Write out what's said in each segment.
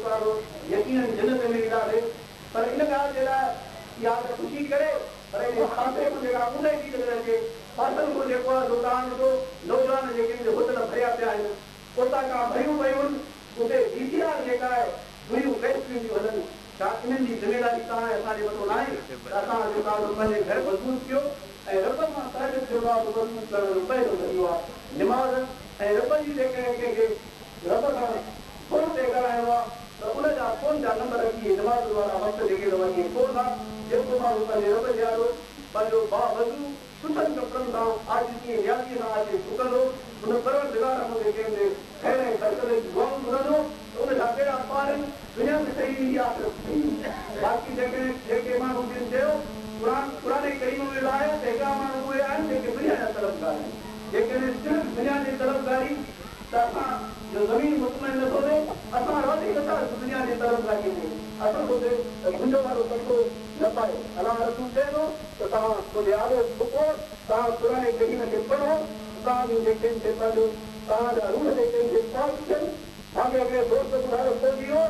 वारो यकीनन जन्नत में वेंदासीं पर इन ॻाल्हि जे लाइ इहा त ख़ुशी करे पर इन खाते को जेका उन जी नज़र अचे फासल को जेको आहे दुकान जो नौजवान जेके होटल भरिया पिया आहिनि उतां खां भरियूं पयूं आहिनि उते DCR जेका आहे हुयूं फैक्ट्रियूं थियूं हलनि छा इन्हनि जी ज़िमेदारी तव्हां असांजे मथां न आहे त असां जेका पंहिंजे घर मज़बूत कयो ऐं रब मां ताक़त जेको आहे मज़बूत करणु पहिरियों ज़रियो आहे निमाज़ ऐं रब जी जेके कंहिंखे रब खां फोन ते ॻाल्हाइणो आहे त उनजा फोन जा नंबर इहे निमाज़ वारा वक़्त जेके अथव इहे कोन आहे जेको माण्हू पंहिंजे रब जे आॾो पंहिंजो बावज़ू सुठनि कपिड़नि सां आज़िज़ी रियाज़ीअ सां अचे डुकंदो उन परवरदिगार खे कंहिंजे ख़ैर ऐं बरकत जी दुआऊं घुरंदो त उनजा ॿेड़ा पार आहिनि दुनिया में सही ईंदी आहे बाक़ी जेके माण्हू जिन चयो पुराने करीम में लाइ त हिकिड़ा माण्हू उहे आहिनि जेके दुनिया जा तलबगार आहिनि जेकॾहिं सिर्फ़ु दुनिया जी तलबगारी त असां जो ज़मीन मुतमइन नथो थिए असां वधीक नथा दुनिया जी तलबगारी में असां हुते मुंहिंजो वारो तबिको न पाए अलाह रसूल चए थो त तव्हां मुंहिंजे आॾो डुको तव्हां पुराने करीम खे पढ़ो तव्हांजो जेके पंहिंजो तव्हांजा रूह जेके पाक थियनि तव्हांखे हिकिड़े दोस्त ॿुधायो पहुची वियो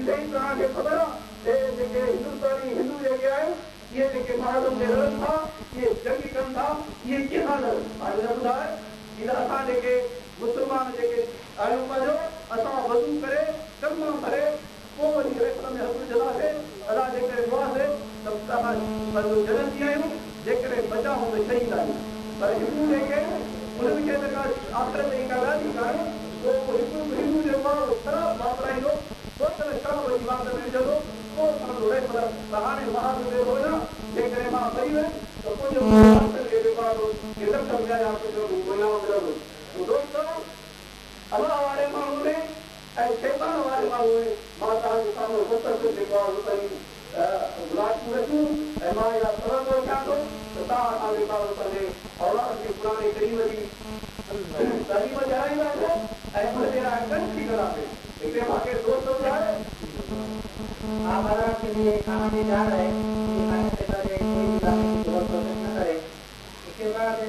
इहे ई तव्हांखे ख़बर आहे जेके हिंदुस्तानी हिंदू जेके आहिनि इहे जेके महारम में रहनि था इहे जंगी कनि था इहे कीअं था लड़नि हाणे न ॿुधाए हीअ असां जेके मुस्लमान जेके आहियूं पंहिंजो असां वज़ू करे कम भरे पोइ वरी रेत में हथ विझंदासीं अलाह जेकॾहिं दुआ थिए त असां पंहिंजो जनत थी आहियूं जेकॾहिं बचाऊं त शहीद आहियूं पर हिंदू जेके उन्हनि खे त का आख़िरत जी का ॻाल्हि ई कान्हे हिंदू जेको आहे ख़राबु वापराईंदो सोचल शाम जी वात में विझंदो पोइ सम्झो रेत त हाणे महाराज हो न जेकॾहिं मां पई वियुमि त मुंहिंजो दोस्त अलाह वारे माण्हू में ऐं शैतान वारे माण्हू में मां तव्हांजे साम्हूं जेको आहे रखूं ऐं मां इहा तवको कयां थो त तव्हां असांजे पंहिंजे औलाद खे पुराणे करीम जी तालीम ॾियाराईंदासीं ऐं उन जे लाइ कनि थी कंदासीं हिकिड़े मूंखे दोस्त ॿुधाए आप अल्लाह के लिए खाने जा रहे हैं इसके बाद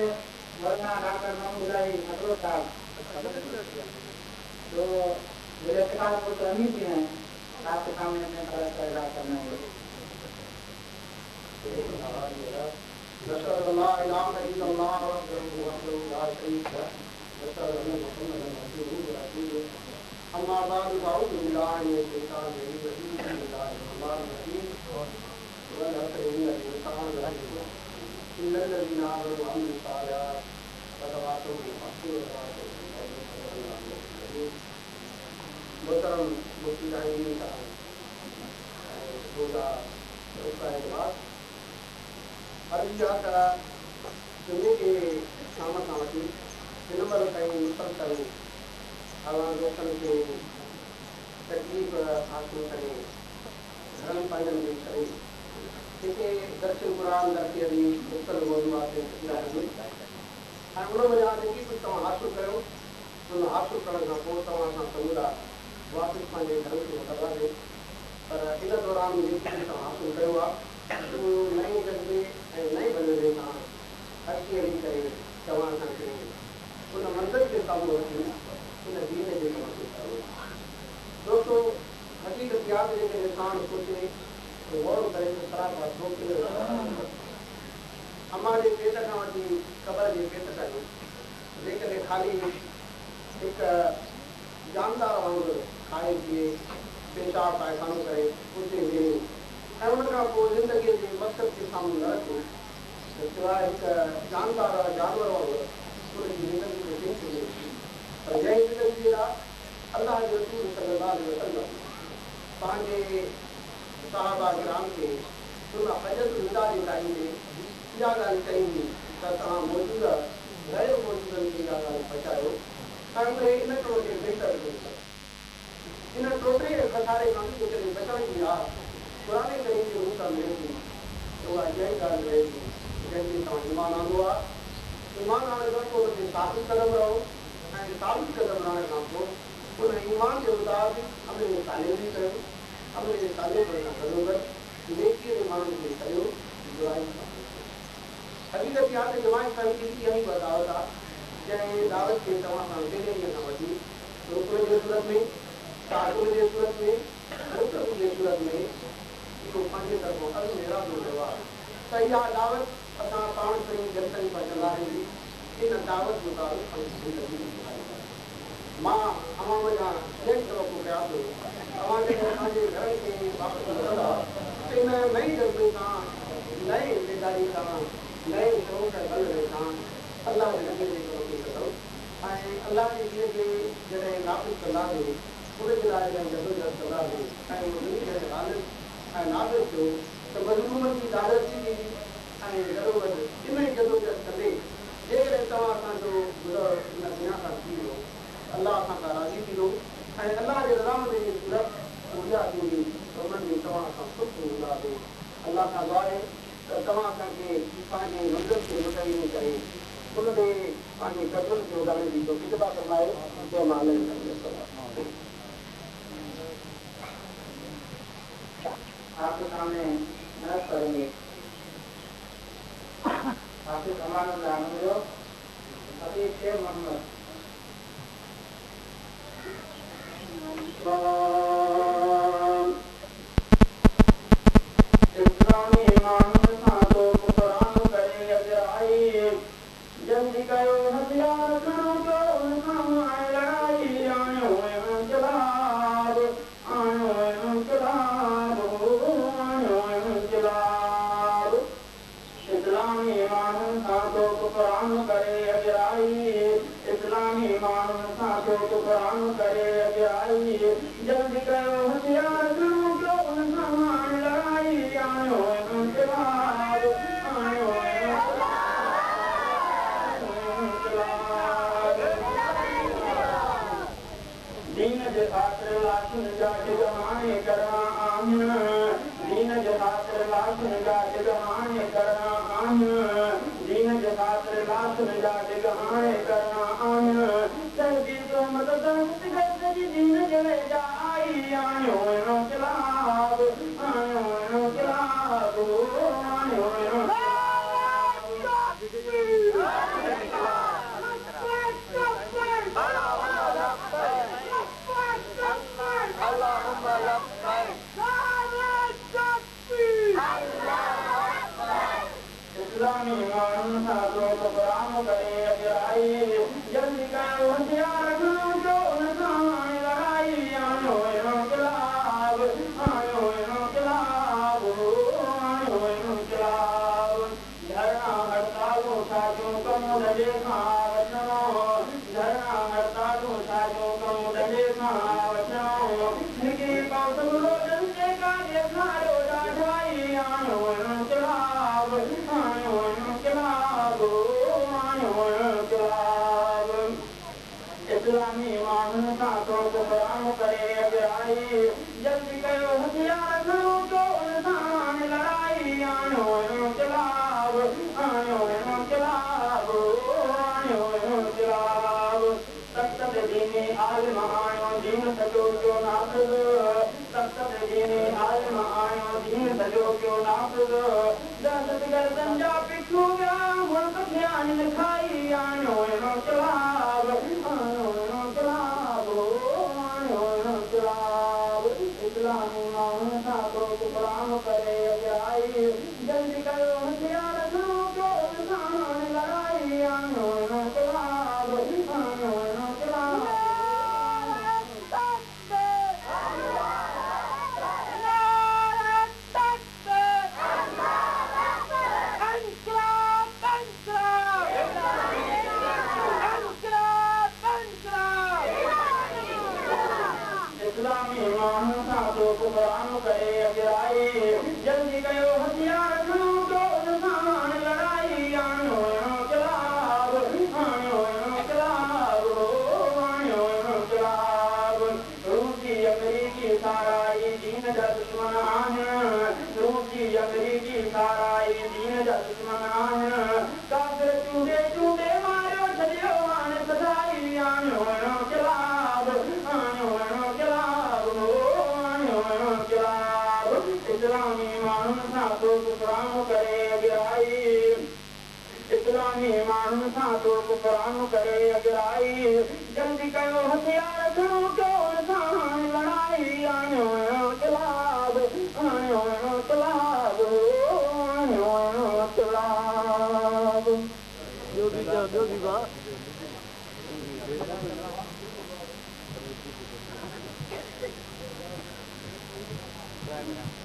मौलाना डॉक्टर महमूद अली नकरो साहब तो मेरे किताब को तो अमीर भी हैं आपके सामने अपने फर्ज का इजहार करना है अम्मा बाद बाउद बिल्लाह ने शैतान ने बिल्लाह हमार नबी वल हसरीन इंसान रहितो इन الذين آمنوا وعملوا الصالحات وتواصوا بالحق وتواصوا بالصبر मोहतरम मुफ्ती आईनी का होगा उसका एतबार अर्जिया का सुनने के सामत सामती नंबर ताईं मुस्तक़िल आवाज़ दोस्तन के तकलीफ़ हासिल करें धर्म पालन में करें जेके दर्शन कुरान दर्शी अभी मुख्तलिफ़ मौज़ूआत ते हाणे उन वजह जेकी कुझु तव्हां हासिल कयो उन हासिल करण खां पोइ तव्हां सां समूरा वापसि पंहिंजे घर खे वठंदासीं पर इन दौरान जेकी कुझु तव्हां हासिल कयो आहे उहो नए जज़्बे ऐं नए बनदे सां अची हली करे तव्हां असांखे उन मंज़िल खे साम्हूं रखी उन दीन जे हासिल कयो दोस्तो हक़ीक़त यादि जेके इंसानु सोचे गौर करे सरापा सोचे अम्मा जे पेट खां वठी क़बर जे पेट ताईं जेकॾहिं ख़ाली हिकु जानदार वांगुरु खाए पीए पेशाब पायखानो करे उते वेहे ऐं उन खां पोइ ज़िंदगीअ जे मक़सद खे साम्हूं न रखो त सवाइ हिकु जानदार जानवर वांगुरु उनजी ज़िंदगी खे थिए पर जंहिं ज़िंदगी जे लाइ अलाह जो रसूल सल्लल्लाहु अलैहि वसल्लम पंहिंजे साहबा किराम खे उन हजत विदा जे टाइम में इहा ॻाल्हि चई हुई त तव्हां मौजूदा गैर मौजूदनि खे इहा ॻाल्हि पहुचायो ऐं उहे इन टोटे बहितर इन टोटे खसारे खां बि जेकॾहिं बचण जी आहे पुराने करीम जे रूप में मिले थी उहा जंहिं ॻाल्हि रहे थी जंहिंखे तव्हां ईमान आंदो आहे ईमान आणण खां पोइ उनखे साबित कदम रहो ऐं साबित कदम रहण खां पोइ उन ईमान जे मुताबिक़ अमल तालीम बि कयो अमल तालीम करण खां गॾोगॾु नेकीअ जे माण्हुनि खे कयो हक़ीक़त इहा त जमात इस्लामी जी इहा ई दावत आहे जंहिं दावत खे तव्हां सां 3 ॾींहं खां वठी रुकण जे सूरत में ताक़ुल जे सूरत में प्रभु जे सूरत में हिकु पंहिंजे तरफ़ो अॻु इरादो कयो आहे त इहा दावत असां पाण पंहिंजी जनतनि खां कंदा आहियूं इन दावत मुताबिक़ पंहिंजी ज़िंदगी मां अवां वञा ॿियनि तरफ़ो कयां थो तव्हां जेके पंहिंजे घर खे वापसि वठंदा त इन नई जल्दी सां नए ज़िमेदारी सां नए शौक़ ऐं बलवे सां अलाह जे नबी जे करो सघो ऐं अलाह जे दीन खे जॾहिं नाफ़िज़ कंदासीं उन जे लाइ जॾहिं जदोजहद कंदासीं ऐं उहो ॿिन्ही जॾहिं ग़ालिब ऐं नाफ़िज़ थियो त मज़लूमनि जी दालत थी वेंदी ऐं ज़रूरत इन ई जदोजहद कंदे जेकॾहिं तव्हां असांजो गुज़र इन दुनिया खां थी वियो अलाह असां खां राज़ी थींदो ऐं अलाह जे रज़ामंदी जी सूरत ऊर्जा थींदी त उन्हनि में तव्हां सां ख़ुशि हूंदासीं अलाह खां दुआ आहे त तव्हां असांखे पंहिंजे मंज़िल खे मुतयन करे उन में पंहिंजे कदमनि खे उॾाइण जी तौफ़ीक़ अता फ़रमाए जय माल आपके सामने नज़र करेंगे आपके समान हबीब शेख मोहम्मद इस्लामी ईमान सां तो कुरान करे अजराई जल्दी कयो हथियार खणो कयो उनखां लड़ाई आयो इनकलाब इस्लामी ईमान सां तो कुरान करे अजराई इस्लामी ईमान सां तो कुरान करे अजराई जल्दी कयो हथियार खणो कयो उनखां लड़ाई आयो इनकलाब दीन जे ख़ातिर लाशुनि जा टिगमाने करणा आहिनि दीन जे ख़ातिर लाशुनि जा टिगमाने करणा आहिनि दीन जे ख़ातिर लाशुनि जा टिगमाने करणा आहिनि तंहिंजी तोहमत जी दीन जे वेझा आई आयो इनकलाब आयो इनकलाब आयो इनकलाब इस्लामी ईमान सां तो कुरान करे अजराई जल्दी कयो हथियार खणो कयो उनखां लड़ाई आयो इनकलाब आयो इनकलाब आयो इनकलाब धरना हड़तालूं साजूं कमु डॼे खां वठणो धरना हड़तालूं साजूं कमु डॼे खां वठणो निकिरी पवंदो रोडनि ते काॾे खायो ॾाढाई आयो इनकलाब आयो इनकलाब आयो इनकलाब इस्लामी ईमान सां तो कुरान करे अजराई जल्दी कयो हथियार खणो कयो उनसां लड़ाई आयो इनकलाब आयो इनकलाब आयो इनकलाब तख़्त दीनी आलिम आयो दीन सॼो कयो नाफ़िज़ तख़्त दीनी आलिम आयो दीन सॼो कयो नाफ़िज़ दहशतगर्दनि जा पिछू विया मुल्क खे आहिनि खाई आयो इनकलाब आयो इनकलाब आयो इनकलाब इस्लामी ईमान सां तो कुरान करे अजराई जल्दी कयो हथियार खणो कयो उनसां लड़ाई आयो इनकलाब आयो इनकलाब इस्लामी ईमान सां तो कुरान करे अजराई जल्दी कयो हथियार खणो कयो उनसां लड़ाई आयो इनकलाब आयो इनकलाब आयो इनकलाब रूसी अमरीकी साराई दीन जा दुश्मन आहिनि रूसी अमरीकी साराई दीन जा दुश्मन आहिनि काफ़िर चूंडे चूंडे मारियो छॾियो हाणे सदाई आयो इनकलाब आयो इनकलाब आयो इनकलाब इस्लामी ईमान सां तो कुरान करे अजराई इस्लामी ईमान सां तो कुरान करे अजराई जल्दी कयो हथियार खणो कयो उनसां लड़ाई आयो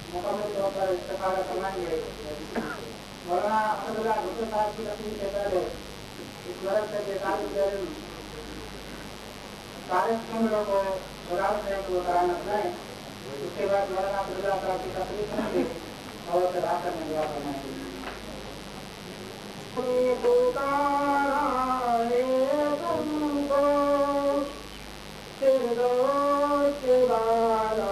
मुकम्मल तौर पर इस्तेफादा फरमाएंगे। मौलाना असदुल्लाह भुट्टो साहब की तकरीर से पहले इस मदरसे के तालिब इल्म कार्यक्रमों को बराबर से वो कराना बनाए। उसके बाद मौलाना असदुल्लाह साहब की तकरीर सुनेंगे और फिर आकर में दुआ फरमाएंगे। पुकारा है तुमको फिरदौस वाला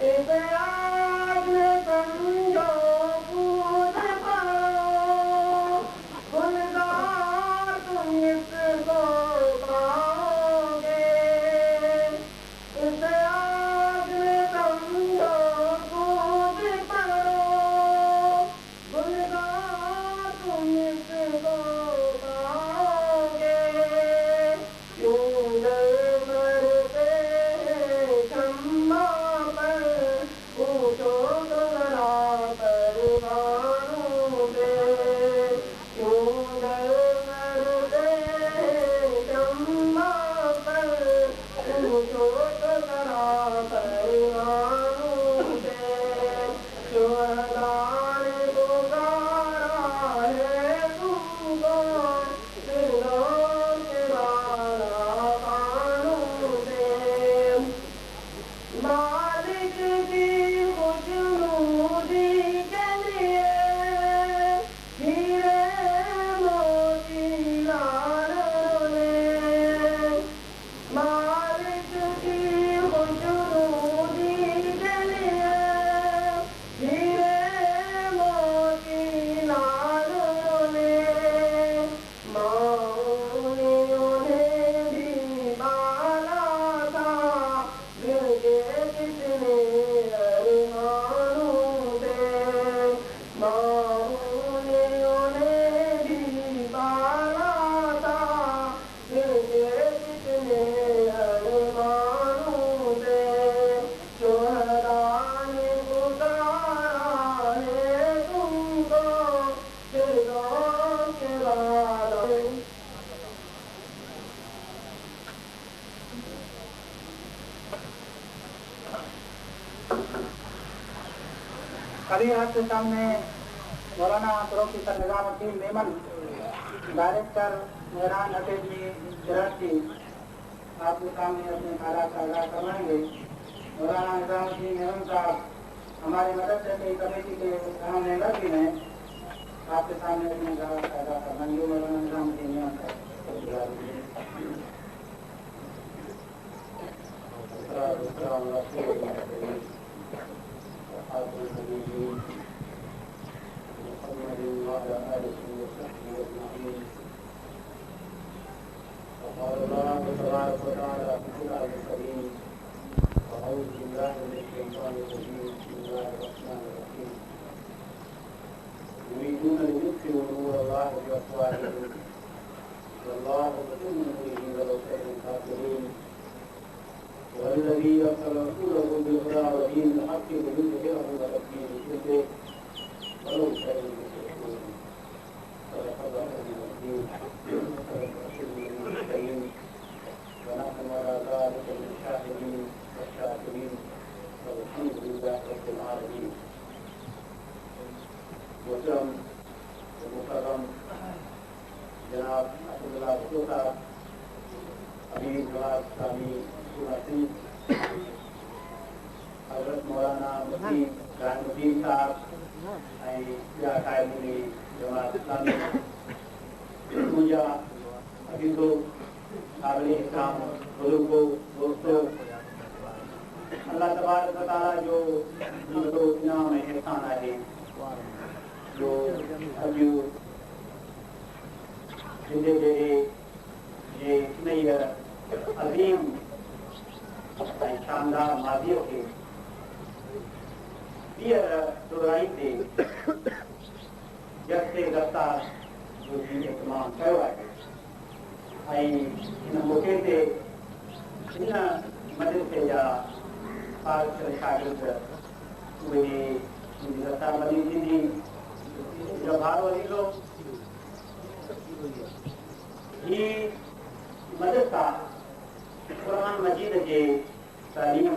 If I अभी आपके सामने मौलाना professor Nizamuddin Memon, director Mehran academy Karachi, आपके सामने अपने हालात का आगाह करवाएंगे। मौलाना निजामुद्दीन मेमन साहब हमारे मदरसे की कमेटी के अहम मेंबर भी हैं। आपके सामने अपने हालात का आगाह करवाएंगे। मौलाना निजामुद्दीन मेमन साहब। وقال الله تبارك وتعالى في القرآن الكريم أعوذ بالله من الشيطان الرجيم بسم الله الرحمن الرحيم يريدون ليطفئوا نور الله بأفواههم والله متم نوره ولو كره الكافرون والذي أرسل رسوله بالهدى ودين الحق ليظهره على الدين كله ولو كره المشركون صدق الله العظيم ونحن على ذلك من الشاهدين والشاكرين والحمد لله رب العالمين. محترم المكرم جناب عبداللہ بھٹو صاحب, امیر جماعت اسلامی سنتی, حضرت مولانا مفتی رحم الدین صاحب ऐं ॿिया क़ाइमूनी जमात इस्लामी, मुंहिंजा अजीज़ो क़ाबिले इकराम बुज़ुर्गो दोस्तो, अल्लाह तबारक व तआला जो वॾो इनाम ऐं इहसान आहे जो अॼु ज़िंदगी जे नई अज़ीम ऐं शानदार माज़ीअ खे ॿीहर दोहिराईंदे जस्ते दस्तार जो बि इतमाम कयो आहे ऐं हिन मौक़े ते हिन मदरसे जा पार्षद शागिर्द उहे दस्तारबंदी थींदी. मुंहिंजो भाउ अज़ीज़ो, ही मदरसा क़ुरान मजीद जे तालीम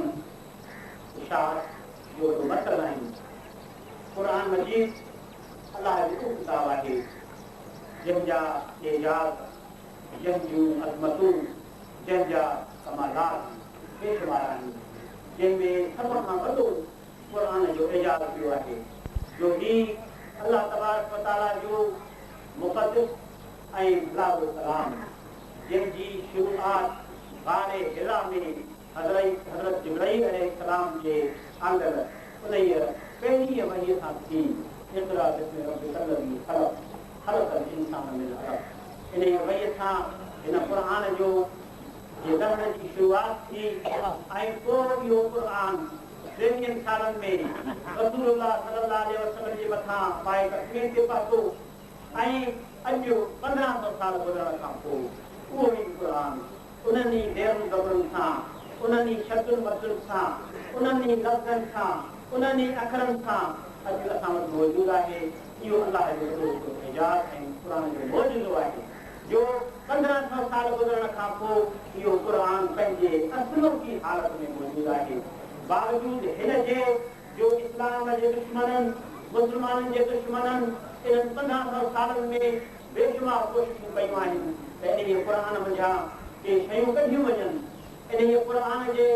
इशाअत जो मसइला आहिनि. क़ुरान मजीद अलाह जो किताब आहे जंहिंजा एजाज़, जंहिंजूं अज़मतूं, जंहिंजा कमालात बेशुमार आहिनि, जंहिंमें सभ खां वॾो क़ुरान जो एजाज़ पियो आहे जो ही अल्लाह तबारक व तआला जो मुक़द्दस ऐं बिलादुल कलाम, जंहिंजी शुरूआत गारे हिरा में हज़रत जिब्राईल अलैहिस्सलाम जे आंदर उन पहिरीं वहीअ सां थी. इक़रा बिस्मि रब्बिकल लज़ी ख़लक़, ख़लक़ल इंसान मिन अलक़. इन वहीअ सां हिन क़ुरान जो लहण जी शुरूआत थी ऐं पोइ इहो क़ुरान 3 सालनि में रसूलुल्लाह सल्लल्लाहु अलैहि वसल्लम जे मथां पाए कश्मीर ते पहुतो ऐं अॼु 1500 साल गुज़रण खां पोइ उहो ई क़ुरान उन्हनि देरुनि ज़बरुनि सां, उन्हनि शब्दुनि मज़ुनि सां, उन्हनि लफ़्ज़नि सां, उन्हनि अखरनि सां अॼु असां वटि मौजूदु आहे. इहो अलाह जो एजाज़ ऐं क़ुरान जो मौजूदो आहे जो 1500 साल गुज़रण खां पोइ इहो क़ुरान पंहिंजे असुलो जी हालत में मौजूदु आहे. बावजूद हिन जे जो इस्लाम जे दुश्मननि, मुस्लमाननि जे दुश्मननि इन्हनि 1500 सालनि में बेशुमार कोशिशूं कयूं आहिनि त इन क़ुरान मंझां के शयूं कढियूं वञनि, इन क़ुरान जे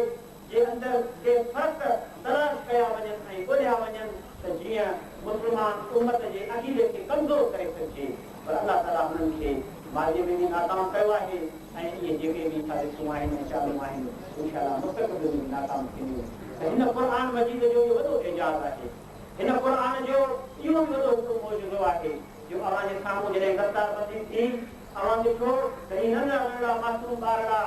अंदरि के फ़र्क़ तलाश कया वञनि ऐं ॻोल्हिया वञनि त जीअं मुस्लमान उम्मत जे अक़ीदे खे कमज़ोर करे सघिजे. पर अलाह ताला हुननि खे माज़े में बि नाकाम कयो आहे ऐं इहे जेके बि साज़िशूं आहिनि ऐं चालू आहिनि इंशाअल्लाह मुस्तक़बिल में बि नाकाम थींदियूं. त हिन क़ुरान मजीद जो इहो वॾो एजाज़ आहे. हिन क़ुरान जो इहो बि वॾो मौजूदो आहे जो अव्हां जे साम्हूं जॾहिं दस्तारबंदी थी अव्हां ॾिठो त ही नंढड़ा नंढड़ा मासूम ॿारड़ा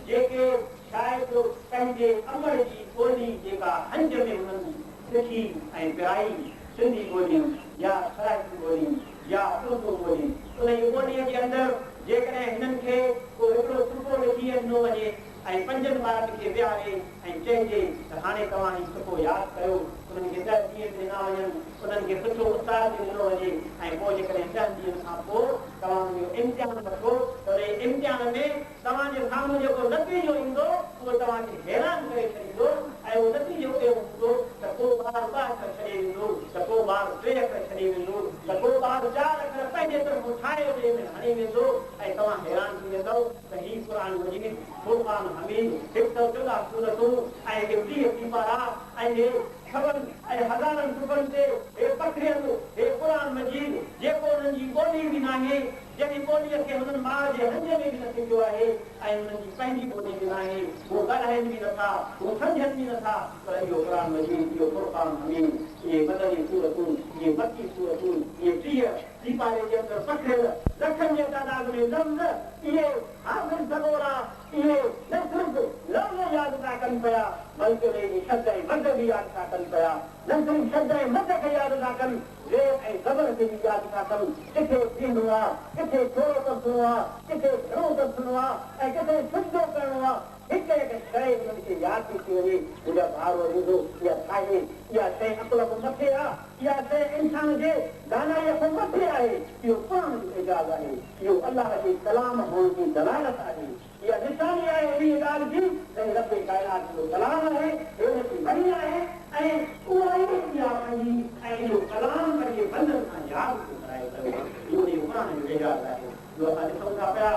जेके शायदि पंहिंजे अमर जी ॿोली जेका हंज में हुननि सिखी ऐं पिराई, सिंधी ॿोली या सराइकी ॿोली या उर्दू ॿोली, उन जी ॿोलीअ जे अंदरि जेकॾहिं हिननि खे को हिकिड़ो सुको लिखी ॾिनो वञे ऐं 5 ॿारनि खे विहारे ऐं चइजे त हाणे तव्हां ही सुको यादि कयो, उन्हनि खे 10 ॾींहं ॾिना वञनि, उन्हनि खे सुठो उस्ताद ॾिनो वञे ऐं पोइ जेकॾहिं 10 ॾींहंनि खां पोइ तव्हां इहो इम्तिहान वठो त उन इम्तिहान में तव्हांजे साम्हूं जेको नतीजो ईंदो उहो तव्हांखे हैरान करे छॾींदो ऐं उहो नतीजो इहो हूंदो त को ॿार छॾे ॾींदो त त को ॿार 3 अखर छॾे वेंदो त को ॿार 4 अखर पंहिंजे तरफ़ ठाहे ॿिए में हणी वेंदो ऐं तव्हां हैरान थी वेंदव त हीउ क़ुर मजीद फुरक़ान हमीद 114 सूरतूं ऐं 20 पारा ऐं हे खबनि ऐं हज़ारनि टुकड़नि ते हे पखिड़ियल हे क़ुर मजीद जेको उन्हनि जी ॿोली बि नाहे जंहिं ॿोलीअ खे हुननि माउ जे हंज में बि न थींदो आहे ऐं हुननि जी पंहिंजी ॿोली बि नाहे उहो ॻाल्हाइनि बि नथा उहो सम्झनि बि नथा पर इहो क़ुर मजीद इहो फुरक़ान हमीद इहे मदनी सूरतूं इहे मकी सूरतूं इहे 30 पारे जे अंदरि पखिड़ियल लखनि जे तादाद में लफ़्ज़ इहे हाफ़िज़ ज़बूरा इहे न सिर्फ़ु लफ़्ज़ यादि था कनि पिया बल्कि उनजी शब्द ऐं मद बि यादि था कनि पिया न सिर्फ़ु शब्द ऐं मद खे यादि था कनि ज़ेर ऐं ज़बर खे बि यादि था कनि किथे थींदो आहे किथे थोरो तरसणो आहे किथे घणो तरसणो आहे ऐं किथे सिधो करिणो आहे हिकु हिकु शइ हुननि खे यादि थी वञे मुंहिंजा भाउर ईंदो इहा ठाहे इहा शइ अक़ल खां मथे आहे इहा शइ इंसान जे दानाईअ खां मथे आहे इहो क़ुर जो एजाज़ आहे इहो अलाह जे कलाम हुअण जी दलालत आहे इहा निशानी आहे अहिड़ी ॻाल्हि जी त रब काइनात जो कलाम आहे हुनजी बणी आहे ऐं उहा ई पंहिंजी ऐं इहो कलाम पंहिंजे बंदनि सां यादि थो कराए पियो इहो क़ुर जो एजाज़ आहे जो असां ॾिसूं था पिया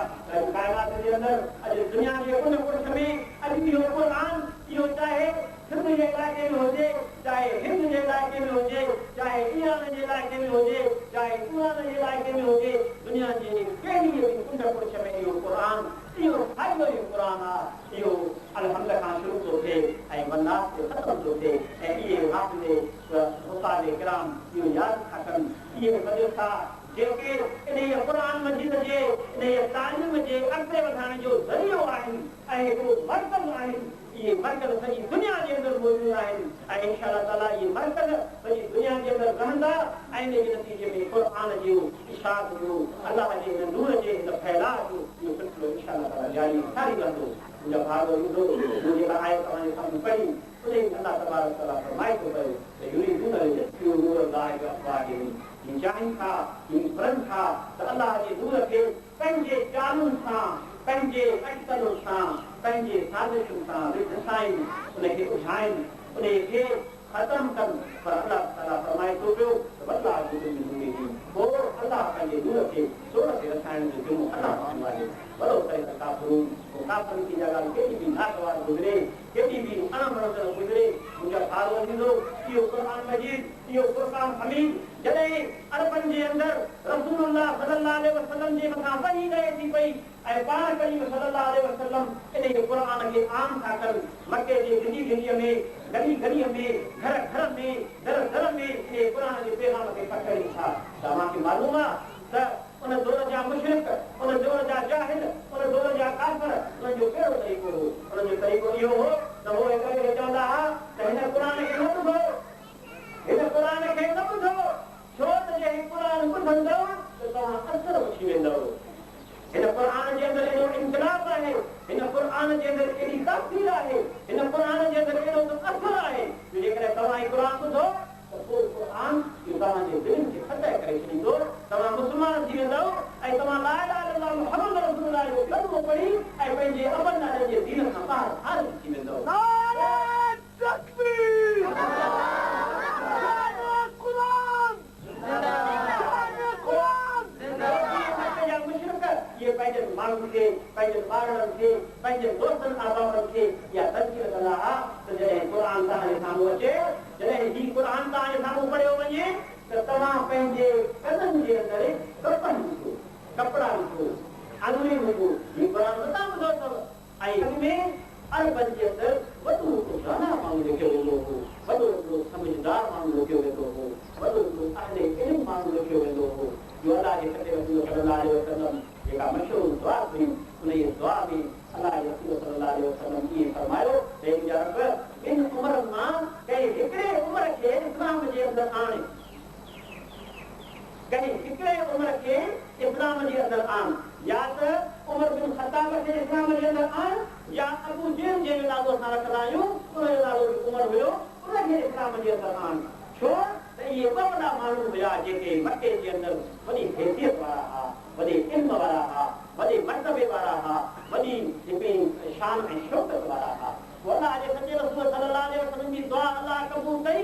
काइनात जे अंदरि अॼु दुनिया जे उन कुर्स में अॼु इहो क़ुर इहो चाहे सिंध जे इलाइक़े में हुजे चाहे हिंद जे इलाइक़े में हुजे चाहे ईरान जे इलाइक़े में हुजे चाहे ईरान जे इलाइक़े में हुजे दुनिया जे कहिड़ी बि कुंड कुर्स में इहो क़ुर इहो ठाहियो ई क़ुर आहे इहो अलहम्द खां शुरू थो थिए ऐं मन्नास ते ख़तमु थो थिए ऐं इहे हाफ़िज़ उस्ताद किराम इहो यादि था कनि इहे मदरसा जेके इन क़ुर मजीद जे इन तालीम जे अॻिते वधाइण जो ज़रियो आहिनि ऐं हिकिड़ो मर्कज़ आहिनि इहे मर्कज़ सॼी दुनिया जे अंदरि मौजूदु आहिनि ऐं इंशा ताला इहे मर्कज़ सॼी दुनिया जे अंदरि रहंदा ऐं इन जे नतीजे में क़ुर जो इशाद जो अलाह जे हिन नूर जे हिन फैलाव जो इहो सिलसिलो इंशा ताला जारी सारी रहंदो मुंहिंजा भाउ ईंदो मुंहिंजे लाइ आयो तव्हांजे साम्हूं पढ़ी उन ई अलाह तबारक तआला फरमाए थो पियो त युरीदून लियत्फ़िउ नूरल्लाहि बिअफ़वाहिहिम चाहिनि था फरनि था त अलाह जे नूर खे पंहिंजे चालुनि सां पंहिंजे अटकलुनि सां पंहिंजे साज़िशुनि सां विझाइनि उनखे उझाइनि उनखे ख़तमु कनि पर अलाह ताला फरमाए थो पियो त अलाह जो पोइ अलाह पंहिंजे नूर खे सोर ते रखाइण जो जुमो अलाह कंदो आहे वॾो करे त काफ़िरनि जी ॻाल्हि केॾी बि नागवार गुज़रे केॾी बि अणमणंदड़ गुज़रे मुंहिंजा भाउ ईंदो इहो क़ुर मजीद इहो फुरक़ान हमीद जॾहिं अरबनि जे अंदरि रसूलुल्लाह सल्लल्लाहु अलैहि वसल्लम जे मथां वही रहे थी पई ऐं पाण करीम सल्लल्लाहु अलैहि वसल्लम इन क़ुर खे आम था कनि मके जे घड़ीअ में गली गलीअ में घर घर में दर दर में इन क़ुर जे पैगाम खे पकड़नि था तव्हांखे मालूम आहे त उन दौर जा मुशरिक उन दौर जा जाहिल उन दौर जा काफ़िर उन्हनि जो कहिड़ो तरीक़ो हो उन्हनि जो तरीक़ो इहो हो त उहे हिक ॿिए खे चवंदा हुआ त हिन क़ुर खे न ॿुधो हिन क़ुर खे न ॿुधो छो त जे क़ुर ॿुधंदव त तव्हां असर पुछी वेंदव हिन क़ुर जे अंदरि एॾो इनकलाब आहे हिन क़ुर जे अंदरि एॾी तासीर आहे हिन क़ुर जे अंदरि एॾो असर आहे जेकॾहिं तव्हां ही क़ुर ॿुधो त पोइ क़ुर इहो तव्हांजे दिलि खे फतह करे छॾींदो तव्हां मुस्लमान थी वेंदव ऐं तव्हां ला इलाहा इल्लल्लाह मुहम्मद रसूलुल्लाह जो कलमो पढ़ी ऐं पंहिंजे अबन नाले जे दीन खां ॿाहिरि ख़ारिज थी वेंदव नारे तकबीर नारे क़ुरान नारे क़ुरान जिंदाबाद मुशरिक ये पंहिंजे माण्हुनि खे पंहिंजे ॿारनि खे पंहिंजे दोस्तनि अहबाबनि खे इहा तज़कीर कंदा हुआ त जॾहिं क़ुर तव्हांजे साम्हूं अचे जॾहिं हीउ क़ुर तव्हांजे साम्हूं पढ़ियो वञे त तव्हां पंहिंजे कदनि जे अंदरि कपनि विझो कपिड़ा विझो आङुरी विझो हीउ क़ुर नथा ॿुधो अथव ऐं हिन में अरबनि जे अंदरि वॾो हिकिड़ो दाना माण्हू लिखियो वेंदो हो वॾो हिकिड़ो समझदार माण्हू लिखियो वेंदो हो वॾो हिकिड़ो अहले इल्म माण्हू लिखियो वेंदो हो जो अलाह जे सटे रसूल सल्लल्लाहु अलैहि वसल्लम जेका मशहूर दुआ हुई उन जी दुआ में अलाह जे रसूल सल्लल्लाहु अलैहि वसल्लम इहे फरमायो त मुंहिंजा रब इन उमिरि मां कंहिं हिकिड़े उमिरि खे इस्लाम जे अंदरि आणे कंहिं हिकिड़े उमिरि खे इस्लाम जे अंदरि आण या त उमर बिन ख़त्ताब खे इस्लाम जे अंदरि आण या अबू जहल जे नालो असां रखंदा आहियूं उन जो नालो उमर हुयो उनखे इस्लाम जे अंदरि आण छो त इहे ॿ वॾा माण्हू हुया जेके मके जे अंदरि वॾी हैसियत वारा हुआ वॾे इल्म वारा हुआ वॾे मर्तबे वारा हुआ वॾी हिकिड़ी शान ऐं शौक़त वारा हुआ अलाह जे सचे रसूल सल्लल्लाहु अलैहि वसल्लम जी दुआ अलाह क़बूल कई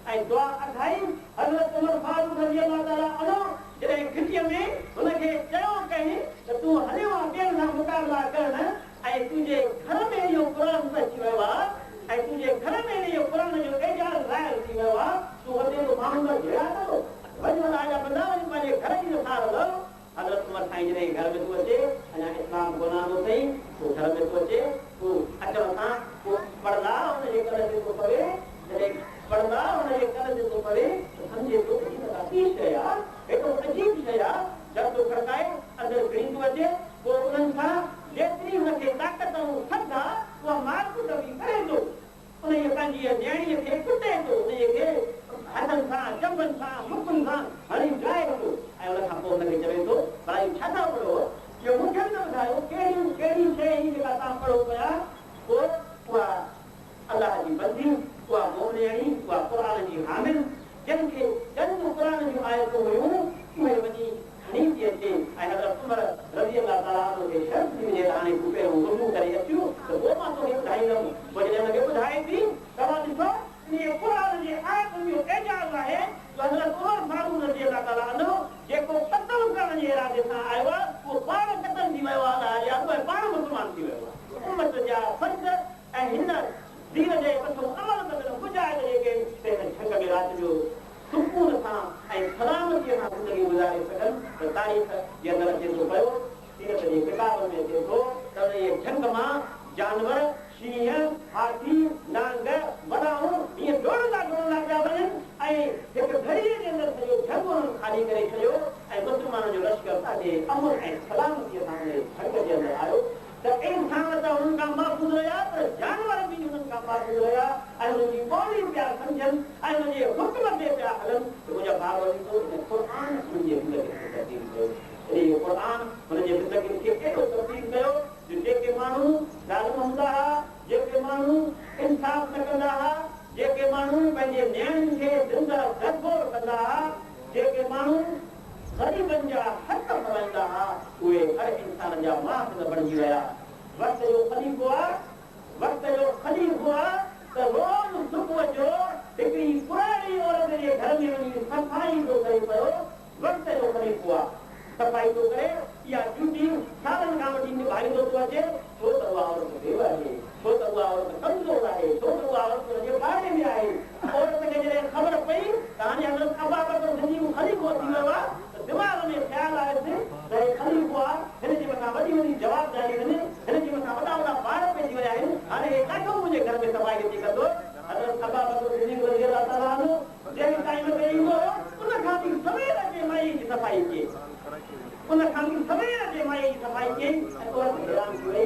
ऐं दुआ अधाई हज़रत उमर फारूक रज़ी अल्लाह ताला अन्हु जॾहिं खिचीअ में हुनखे चयो कई त तूं हलियो आहे ॿियनि सां मुक़ाबिला करण ऐं तुंहिंजे घर में इहो क़ुर अची वियो आहे ऐं तुंहिंजे घर में इहो क़ुर जो एजाज़ ज़ाहिर थी वियो आहे तूं वॾे माण्हुनि खां जहिड़ा कंदो वॾी वॾा जा बंदा वञी पंहिंजे घर जी नथा हलो हज़रत उमर साईं जॾहिं घर में तूं अचे अञा इस्लाम कोन आंदो अथई तूं घर में तूं अचे तूं अचण सां तूं पढ़ंदा हुनजे कन ते थो पवे जॾहिं पढ़ंदा हुनजे कन ते थो पवे त सम्झे थो त हीअ अजीब शइ आहे हेॾो अजीब शइ आहे जब तूं खड़काए अंदरि घिरी थो अचे पोइ उन्हनि सां जेतिरी हुनखे ताक़त ऐं सघ आहे उहा मारकुट बि करे थो उनजी पंहिंजी न्याणीअ खे कुटे थो उनजे खे हथनि सां चंबनि सां मुखनि सां हणी ड्राए थो ऐं उन खां पोइ हुनखे चवे थो भला छा था पढ़ो इहो मूंखे न ॿुधायो कहिड़ी शइ जेका तव्हां पढ़ो पिया पोइ उहा अलाह जी बंदी उहा मोमिनी उहा क़ुर जी हामिल जंहिंखे चंद क़ुर जूं आयतूं हुयूं उहे वञी खणी थी अचे ऐं हज़रत उमर रज़ी अल्लाह ताला अन्हु खे शर्त थी वञे त हाणे तूं पहिरियों वुज़ू करे अचूं त पोइ मां तोखे ॿुधाईंदुमि पोइ जॾहिं हुनखे ॿुधाए थी तव्हां ॾिसो इन क़ुर जे आयतुनि जो एजाज़ आहे त हज़रत उमर फारूक रज़ी अल्लाह ताला अन्हु जेको क़त्ल करण जे इरादे सां आयो आहे उहो पाण क़त्ल थी वियो आहे या उहे पाण मुस्लमान थी वियो आहे उमत जा फ़र्ज़ ऐं हिन दीन जे मथां अमल कंदड़ मुजाहिद जेके झंग में राति जो सुकून सां ऐं सलामतीअ सां ज़िंदगी गुज़ारे सघनि त तारीख़ जे अंदरि अचे थो पियो सीरत जी किताब में अचे थो त इहे झंग मां जानवर शींहं हाथी नांग वॾाऊं ईअं डोड़ंदा पिया वञनि ऐं हिकु घड़ीअ जे अंदरि सॼो झंग उन्हनि खाली करे छॾियो ऐं मुस्लमाननि जो लश्कर ॾाढे अमन ऐं सलामतीअ सां उन झंग जे अंदरि आयो त इंसान त हुननि खां महफ़ूज़ रहिया पर जानवर बि हुननि खां महफ़ूज़ रहिया ऐं हुननि जी ॿोली पिया सम्झनि ऐं हुनजे हुक्म ते पिया हलनि त मुंहिंजा भाउ क़ुर हुनजी ज़िंदगी खे तब्दील कयो इहो क़ुर हुनजे ज़िंदगी खे एॾो तब्दील कयो जो जेके माण्हू ज़ालिम हूंदा हुआ जेके माण्हू इंसाफ़ न कंदा हुआ जेके माण्हू पंहिंजे नियाणियुनि खे ज़िंदा गदगोड़ कंदा हुआ जेके माण्हू ग़रीबनि जा हक़ पवाईंदा हुआ उहे हर इंसान जा माफ़ न बणिजी विया वक़्त जो ख़लीफ़ो आहे त रोज़ सुबुह जो हिकिड़ी पुराणी औरत जे घर में वञी सफ़ाई थो करे पियो वक़्त जो ख़लीफ़ो आहे सफ़ाई थो करे इहा ड्यूटी सालनि खां वठी निभाईंदो थो अचे छो त उहा औरत देव आहे छो त उहा औरत कमज़ोर आहे छो त उहा औरत हुनजे पाड़े में आहे औरत खे जॾहिं ख़बर पई त हाणे हज़रत अबू बकर सिद्दीक़ ख़लीफ़ो थी वियो आहे त दिमाग़ में ख़्यालु आयुसि त हे ख़लीफ़ो आहे हिन जे मथां वॾी वॾी जवाबदारी वञे हिन जे मथां वॾा वॾा ॿार पइजी विया आहिनि हाणे हे काथो मुंहिंजे घर में सफ़ाई अची कंदो हज़रत अबू बकर सिद्दीक़ रज़ी अल्लाह ताला अन्हु जंहिं टाइम ते ईंदो हुयो उन खां बि सवेर जे माई जी सफ़ाई कई उन खां बि सवेर जे माई जी सफ़ाई कई ऐं औरत हैरान थी वई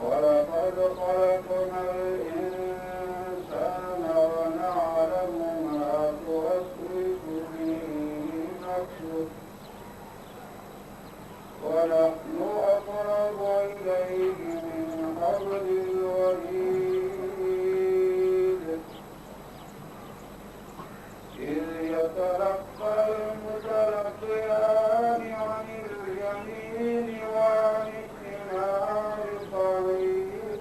ولقد خلقنا الإنسان ونعلم ما توسوس به نفسه ونحن أقرب إليه من حبل الوريد إذ يتلقى المتلقيان عن اليمين وعن الشمال قعيد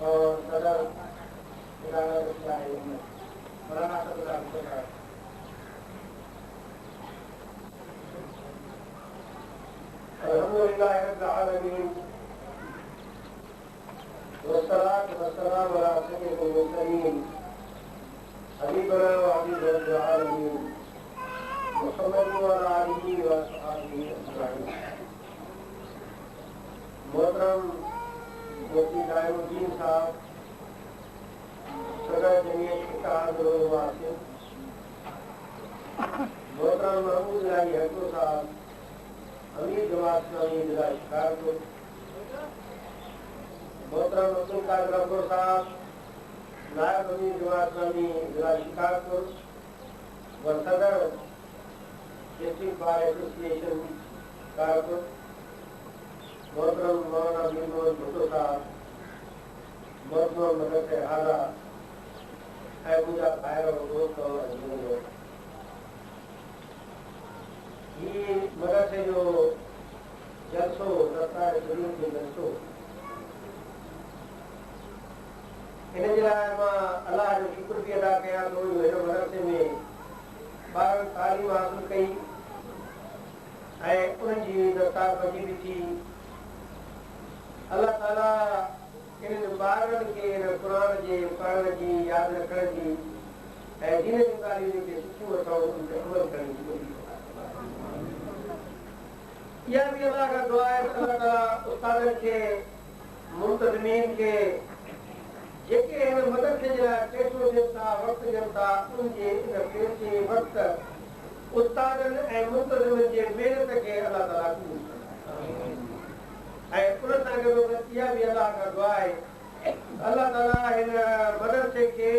और सदर मौलाना अल्हम्दुलिल्लाह रब्बिल आलमीन वस्सलातु वस्सलामु अला सय्यिदिल मुरसलीन हबीबना व हबीबिल आलमीन मुहम्मद व अला आलिहि व अस्हाबिहि अजमईन। मोहतरम मुफ्ती नाइमुद्दीन साहब, सदर जमीयत इत्तेहाद वासिन, मोहतरम महमूद इलाही हक्को साहब, अमीर जमात इस्लामी जिला शिकारपुर, मोहतरम अब्दुल कादिर अब्दुल साहब, नायब अमीर जमात इस्लामी जिला शिकारपुर व सदर डिस्ट्रिक्ट बार एसोसिएशन शिकारपुर, मोहतरम मौलाना मीर भुट्टो साहब, मोहतरम मदरसे आला है मुझा भाई और दोस्त और अजनबियों, ये मदरसे जो जलसो दस्ता शरीफ के जलसो इन्हें जिलाए मां अल्लाह जो शुक्र भी अदा कया तो हिन मदरसे में ॿारनि तालीम हासिल कई ऐं उन्हनि जी दस्तार बची बि थी। अल्लाह ताला इन्हनि ॿारनि खे हिन क़ुर जे पढ़ण जी यादि रखण जी ऐं दीन जूं ॻाल्हियूं जेके सुठियूं अथव उन ते अमल करण जी इहा बि अल्लाह खां दुआ आहे त अल्लाह ताला उस्तादनि खे मुंतज़मीन खे जेके हिन मदरसे जे लाइ पैसो ॾियनि था वक़्तु ॾियनि था उन्हनि जे इन पैसे वक़्तु उस्तादनि ऐं मुंतज़िमनि जे महिनत खे अल्लाह ताला क़बूल करे ऐं उन सां गॾो इहा बि अल्लाह खां दुआ आहे अल्लाह ताला हिन मदरसे खे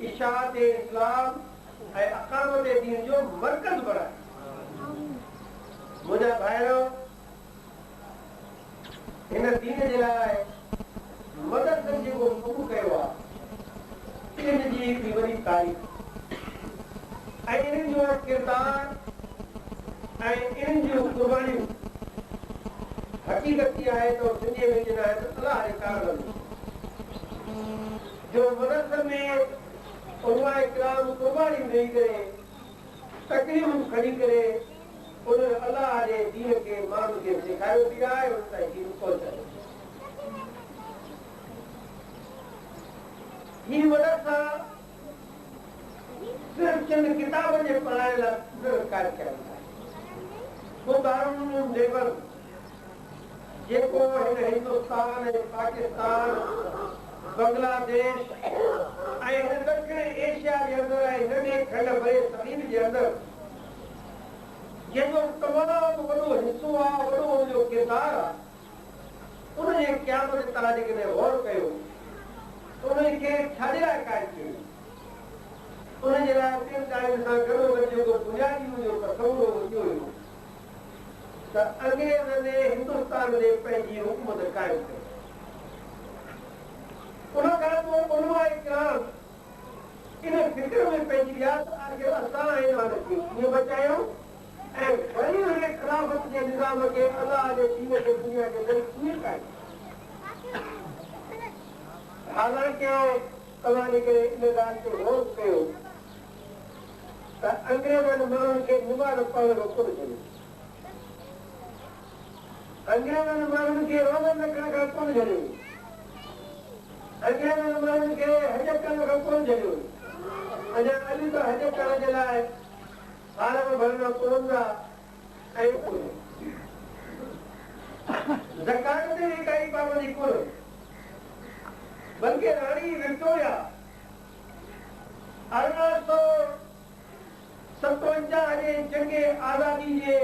इशाअत इस्लाम ऐं अक़ामत दीन जो मर्कज़ बणाए। मुंहिंजा भाइरो हिन दीन जे लाइ मदरसनि जेको शुरू कयो आहे इन जी बि वॾी तारीफ़ ऐं इन्हनि जो किरदार ऐं इन्हनि जूं क़ुर्बानियूं हक़ीक़त आहे तो सिंधीअ में चवंदा आहिनि त अलाह जे कारण जो मदरसनि में उलमा इकराम क़ुर्बानियूं ॾेई करे तकलीफ़ूं खणी करे उन अलाह जे दीन खे माण्हुनि खे सेखारियो बि आहे उन ताईं दीन पहुचायो। ही मदरसा सिर्फ़ चंद किताबनि जे पढ़ाइण लाइ क़ाइमु कयल आहे। वो दारुल लेवल जेको हिन हिंदुस्तान ऐं पाकिस्तान बांग्लादेश ऐं हिन ॾखिण एशिया जे अंदरि ऐं नंढे खंड भरे ज़मीन जे अंदरि जंहिंजो तमामु वॾो हिसो आहे वॾो हुनजो किरदारु आहे उनजे क़यामत तां जेकॾहिं गौर कयो उनखे छाजे लाइ क़ाइमु कयो उनजे लाइ ॿियनि ॻाल्हियुनि सां गॾोगॾु जेको बुनियादी हुनजो तसवुर हुयो त अंग्रेज़नि हिंदुस्तान में पंहिंजी हुकूमत क़ाइमु कई। उन खां पोइ उलमा इकराम इन फिक्र में पइजी विया त आख़िर असां हिन खे कीअं बचायूं ऐं वरी हुन ख़िलाफ़त जे निज़ाम खे अलाह जे दीन खे दुनिया जे अंदरि कीअं क़ाइमु हालांकि तव्हां जेके इन ॻाल्हि ते गौर कयो त अंग्रेज़नि माण्हुनि खे निमाज़ पढ़ण खां कोन छॾियो अंग्रेज़नि माण्हुनि खे रोज़न रखण खां कोन छॾियो अंग्रेज़नि माण्हुनि खे हज करण खां कोन छॾियो अञा अॼु त हज करण जे लाइ फारम भरणा पवंदा ऐं ज़कात ते बि काई पाबंदी कोन्हे बल्कि राणी विक्टोरिया 1857 जे जंग आज़ादी जे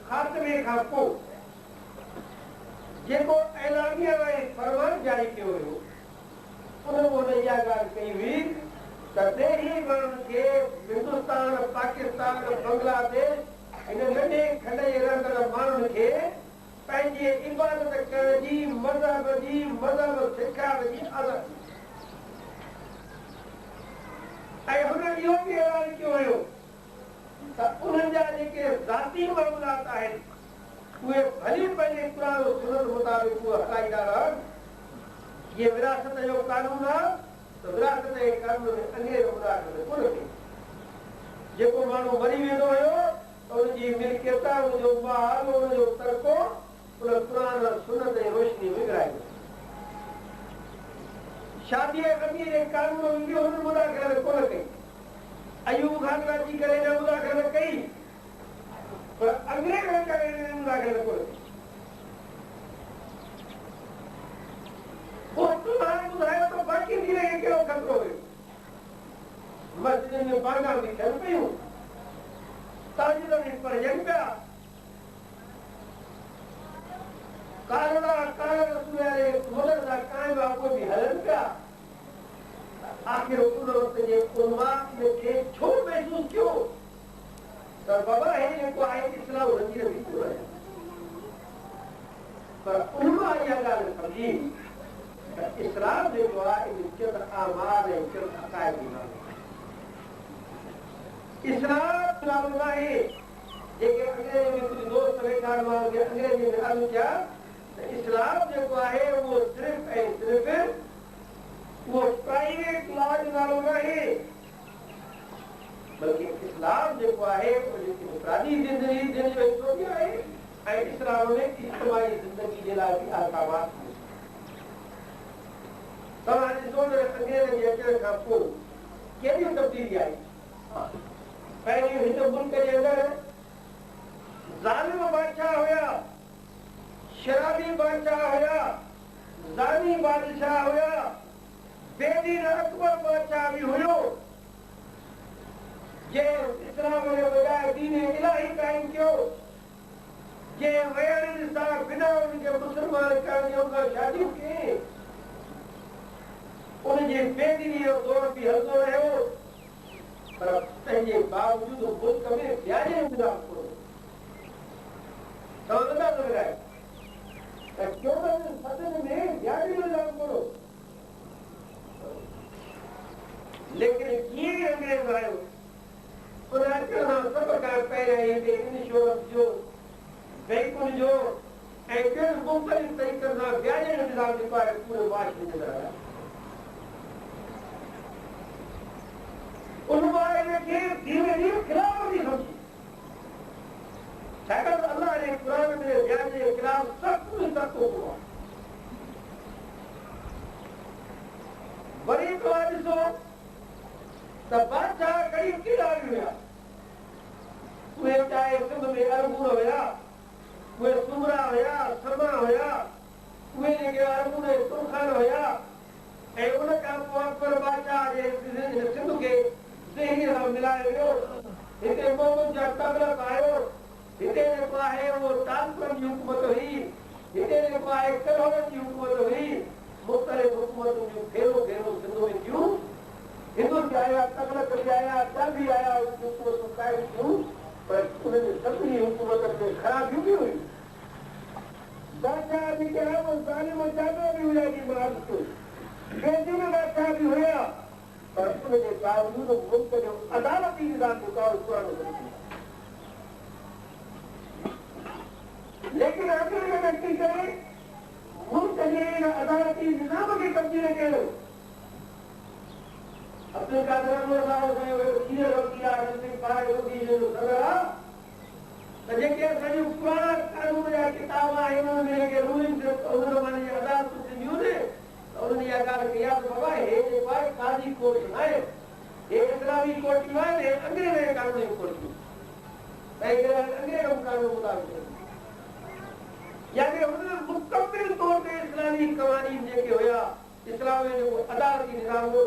ख़ात्मे खां पोइ जेको ऐलानिया ऐं फरमान जारी कयो हुयो उन इहा ॻाल्हि कई हुई त तॾहिं ई माण्हुनि खे हिंदुस्तान, पाकिस्तान, बांग्लादेश इन नंढे खंड जे रहंदड़ माण्हुनि खे पंहिंजी इबादत करण जी, मज़हब सेखारण जी आदत ऐं हुननि इहो बि ऐलान कयो हुयो त उन्हनि जा जेके ज़ाती मामलात आहिनि उहे भली पंहिंजे क़ुर सुनत मुताबिक़ उहे हलाईंदा रहनि। जीअं विरासत जो कानून आहे त विरासत जे कानून में अंग्रेज मुदाख़लत कोन कई। जेको माण्हू मरी वेंदो हुयो त हुनजी मिल्कियत, हुनजो माल, हुनजो तरको उन क़ुर सुनत जी रोशनी में विराईंदो। शादीअ गमीअ जे कानून में बि हुन मुदाख़लत कोन कई। अयूब खान अची करे न मुदाख़लत कई, पर अंग्रेज करे मुदाख़लत कोन कई। ॿुधायो त बाक़ी खे कहिड़ो ख़तरो हुयो। मस्जिदनि में बांगा बि थियनि पियूं, ताजिद बि पढ़जनि पिया, मदरसा क़ाइम आहे उहे बि हलनि पिया। आख़िर उन वक़्त जे उलमा खे छो महसूस कयो त बाबा हे जेको आहे इस्लाम हुननि जी रही कोन आहे। पर उलमा इहा ॻाल्हि सम्झी त इस्लाम जेको आहे चंद आमाल ऐं चंद अक़ाइद जी ॻाल्हि आहे। इस्लाम न आहे जेके अंग्रेज में कुझु दोस्त वेठा माण्हू अंग्रेजी में अर्ज़ु कया त इस्लाम जेको आहे उहो सिर्फ़ ऐं सिर्फ़ उहो प्राइवेट लॉ जो नालो न आहे, बल्कि इस्लाम जेको आहे उहो जेकी मुफ़रादी ज़िंदगी दिन जो हिसो बि आहे ऐं इस्लाम में इज्तिमाई ज़िंदगी जे लाइ बि अहकामात। तव्हां ॾिसो त अंग्रेज़नि जे अचण खां पोइ कहिड़ी तब्दीली आई। पहिरीं हिन मुल्क जे अंदरि ज़ालिम बादशाह हुया, शराबी बादशाह हुया, ज़ानी बादशाह हुया, बेदीन अकबर बादशाह बि हुयो जंहिं इस्लाम जे बजाए दीन इलाही क़ाइम कयो, जंहिं वेड़नि सां बिना उनखे मुस्लमान करण जी उनखां शादियूं कई। उनजे बेदीनी जो दौर बि हलंदो रहियो, पर तंहिंजे बावजूदि मुल्क में व्याजे जो निज़ाम कोन। तव्हां अंदाज़ो लॻायो त 14 सदन में व्याजे जो निज़ाम कोन। लेकिन कीअं अंग्रेज आयो उन अचण खां सभ खां पहिरियों इंश्योरेंस जो, बैंकुनि जो ऐं ॿियनि मुख़्तलिफ़ तरीक़नि सां व्याजे जो निज़ाम जेको आहे पूरे मुआशरे जे अंदरि आयो। उलमा खे धीरे धीरे ख़िलाफ़ थी सम्झी, छाकाणि त अलाह जे क़ुर में व्याजे जे ख़िलाफ़ सख़्त तर्को आहे। वरी तव्हां ॾिसो त बादशाह करीब केॾा बि हुया, उहे चाहे सिंध में अरबूर हुया, उहे सुमरा हुया, समा हुया, उहे जेके अरबूर तुरखान हुया, ऐं उन खां पोइ अकबर बादशाह जे सिंध खे ज़हनी सां मिलायो वियो। हिते मोहम्मद जा तगलक आयो, हिते जेको आहे उहो ताजपुर जी हुकूमत हुई, हिते जेको आहे करोड़नि जी हुकूमत हुई। मुख़्तलिफ़ हुकूमतूं जूं घेरो घेरो सिंध में थियूं, हिंदू बि आया, तगलक बि आया, बि आया, हुकूमतूं क़ाइम थियूं, पर उन्हनि सभिनी हुकूमतनि में ख़राबियूं बि हुयूं। बादशाह बि कहिड़ा ज़ालिम जादो बि हुया जी मार्क बेदीन बादशाह बि हुया, पर उनजे बावजूदि मुल्क जो अदालती निज़ाम जेको आहे क़ुर में। लेकिन आख़िर में नकी करे मुल्क जे अदालती निज़ाम खे तब्दील कयो। अब्दुल कादिर साहिब सीनियर वकील आहे, त जेके असांजूं पुराणा कानून जा किताब आहिनि उन में जेके रूलिंग्स उन ज़माने जी अदालतूं थींदियूं आहिनि, त उन्हनि इहा ॻाल्हि कई आहे त बाबा हे जेको आहे काज़ी कोर्ट न आहे, हे इस्लामी कोर्टियूं आहिनि, हे अंग्रेज जे कानून जूं कोर्टियूं, अंग्रेज कानून मुताबिक़। यानी हुन मुकमिल तौर ते इस्लामी क़वानीन जेके हुया, इस्लाम में जेको अदालती निज़ाम हो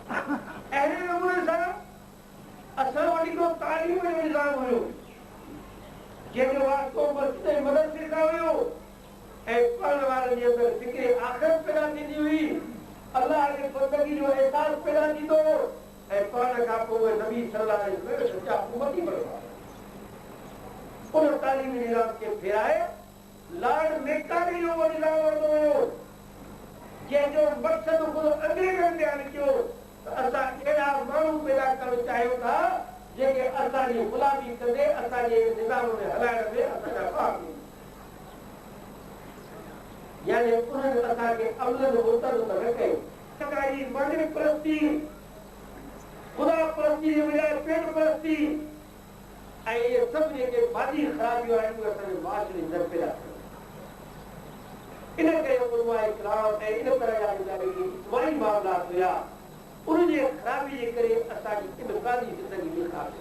अहिड़े नमूने सां असां वटि हिकिड़ो तालीम जो निज़ाम हुयो, जंहिंजो वास्तो मस्जिद ऐं मदरसे सां हुयो पढ़ने वाले जे अंदर फिक्र आखिरत पैदा थींदी हुई अल्लाह जे बंदगी जो एहसास पैदा थींदो पढ़ण खां पोइ नबी सल्लल्लाहु अलैहि वसल्लम सच्चा उम्मती बणियो उन तालीमी निज़ाम खे फेराए लॉर्ड मेकाले जो उहो निज़ाम वरितो वियो जंहिंजो मक़सदु ख़ुदि अंग्रेज़नि बयानु कयो त असां अहिड़ा माण्हू पैदा करणु चाहियूं था जेके असांजी ग़ुलामी कंदे असांजे निज़ाम में हलाइण में असांजा भाग ॾींदा यानी उन्होंने असांखे अमलन मुर्तद न कयो सरकारी मानव परस्ती खुदा परस्ती जे बजाय पेट परस्ती ऐं इहे सभु जेके मादी ख़राबियूं आहिनि उहे असांजे माशरे में पैदा थियनि इन करे उलमा इस्लाम ऐं इन तरह जा जेके इज्तिमाई मामलात हुया उनजे ख़राबी जे करे असांजी इनफ़रादी ज़िंदगी में ख़राब थी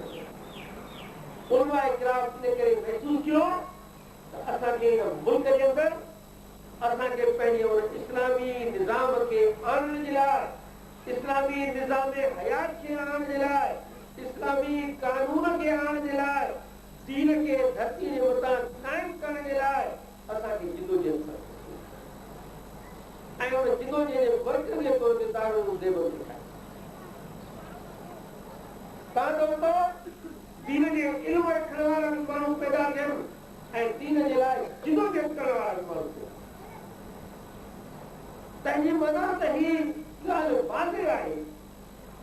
उलमा इस्लाम इन करे महसूस कयो त असांखे मुल्क जे अंदरि असांखे पंहिंजे उन इस्लामी निज़ाम खे आणण जे लाइ इस्लामी निज़ाम हयात खे आणण जे लाइ इस्लामी कानून खे आणण जे लाइ दीन खे धरती जे मथां क़ाइम करण जे लाइ असांखे जिदोजहद करणु ऐं उन जिदोजहद जे मर्कज़ जे तौर ते दारुल देवबंद ठाहे तां तो दीन जे इल्म रखण वारा माण्हू पैदा थियनि ऐं दीन जे लाइ जिदोजहद करण वारा माण्हू पैदा तंहिंजी मना त ही ॻाल्हि वाज़िह आहे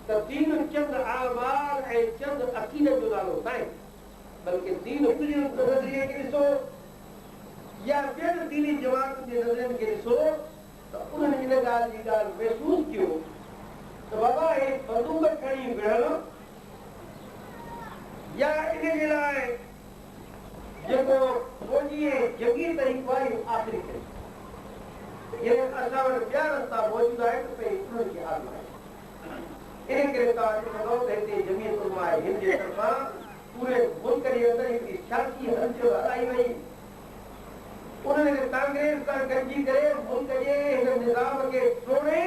त दीन चंद आमाल ऐं चंद अक़ीदत जो नालो नाहे बल्कि दीन तुंहिंजे नज़रिए खे ॾिसो या ॿियनि दीनी जमातुनि जे नज़रियनि खे ॾिसो त उन्हनि इन ॻाल्हि जी ॻाल्हि महसूस कयो त बाबा हे बंदूक खणी विढ़णु या इन जे लाइ जेको फौजी जंगी तरीक़ो आहे आख़िरी करे ये असां वटि ॿिया रस्ता मौजूद आहिनि त भई उन्हनि खे आज़माए इन करे तव्हां ॾिसंदव त हिते जमीयत उलमा हिंद जे तरफ़ां पूरे मुल्क जे अंदरि हिकिड़ी सियासी हलचल हलाई वई उन्हनि कांग्रेस सां गॾिजी करे मुल्क जे हिन निज़ाम खे टोड़े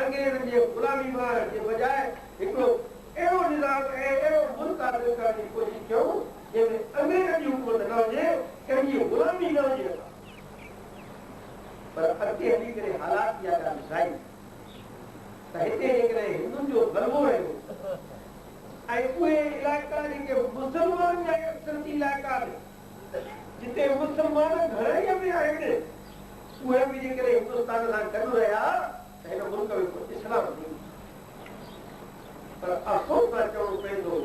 अंग्रेज़नि जे ग़ुलामी मां जे बजाए हिकिड़ो अहिड़ो निज़ाम ऐं अहिड़ो मुल्क हासिल करण जी कोशिशि कयूं जंहिंमें अंग्रेज़नि जी हुकूमत न हुजे कंहिंजी ग़ुलामी न हुजे पर अॻिते हली करे हालात इहा ॻाल्हि ॿुधाई त हिते जेकॾहिं हिंदुनि जो ग़लबो रहियो ऐं उहे इलाइक़ा जेके मुस्लमाननि जा अक्सरती इलाइक़ा आहिनि जिते मुस्लमान घणईअ में आहिनि उहे बि जेकॾहिं हिंदुस्तान सां गॾु रहिया त हिन मुल्क में को इस्लाम थी पर अफ़सोस सां चवणो पवंदो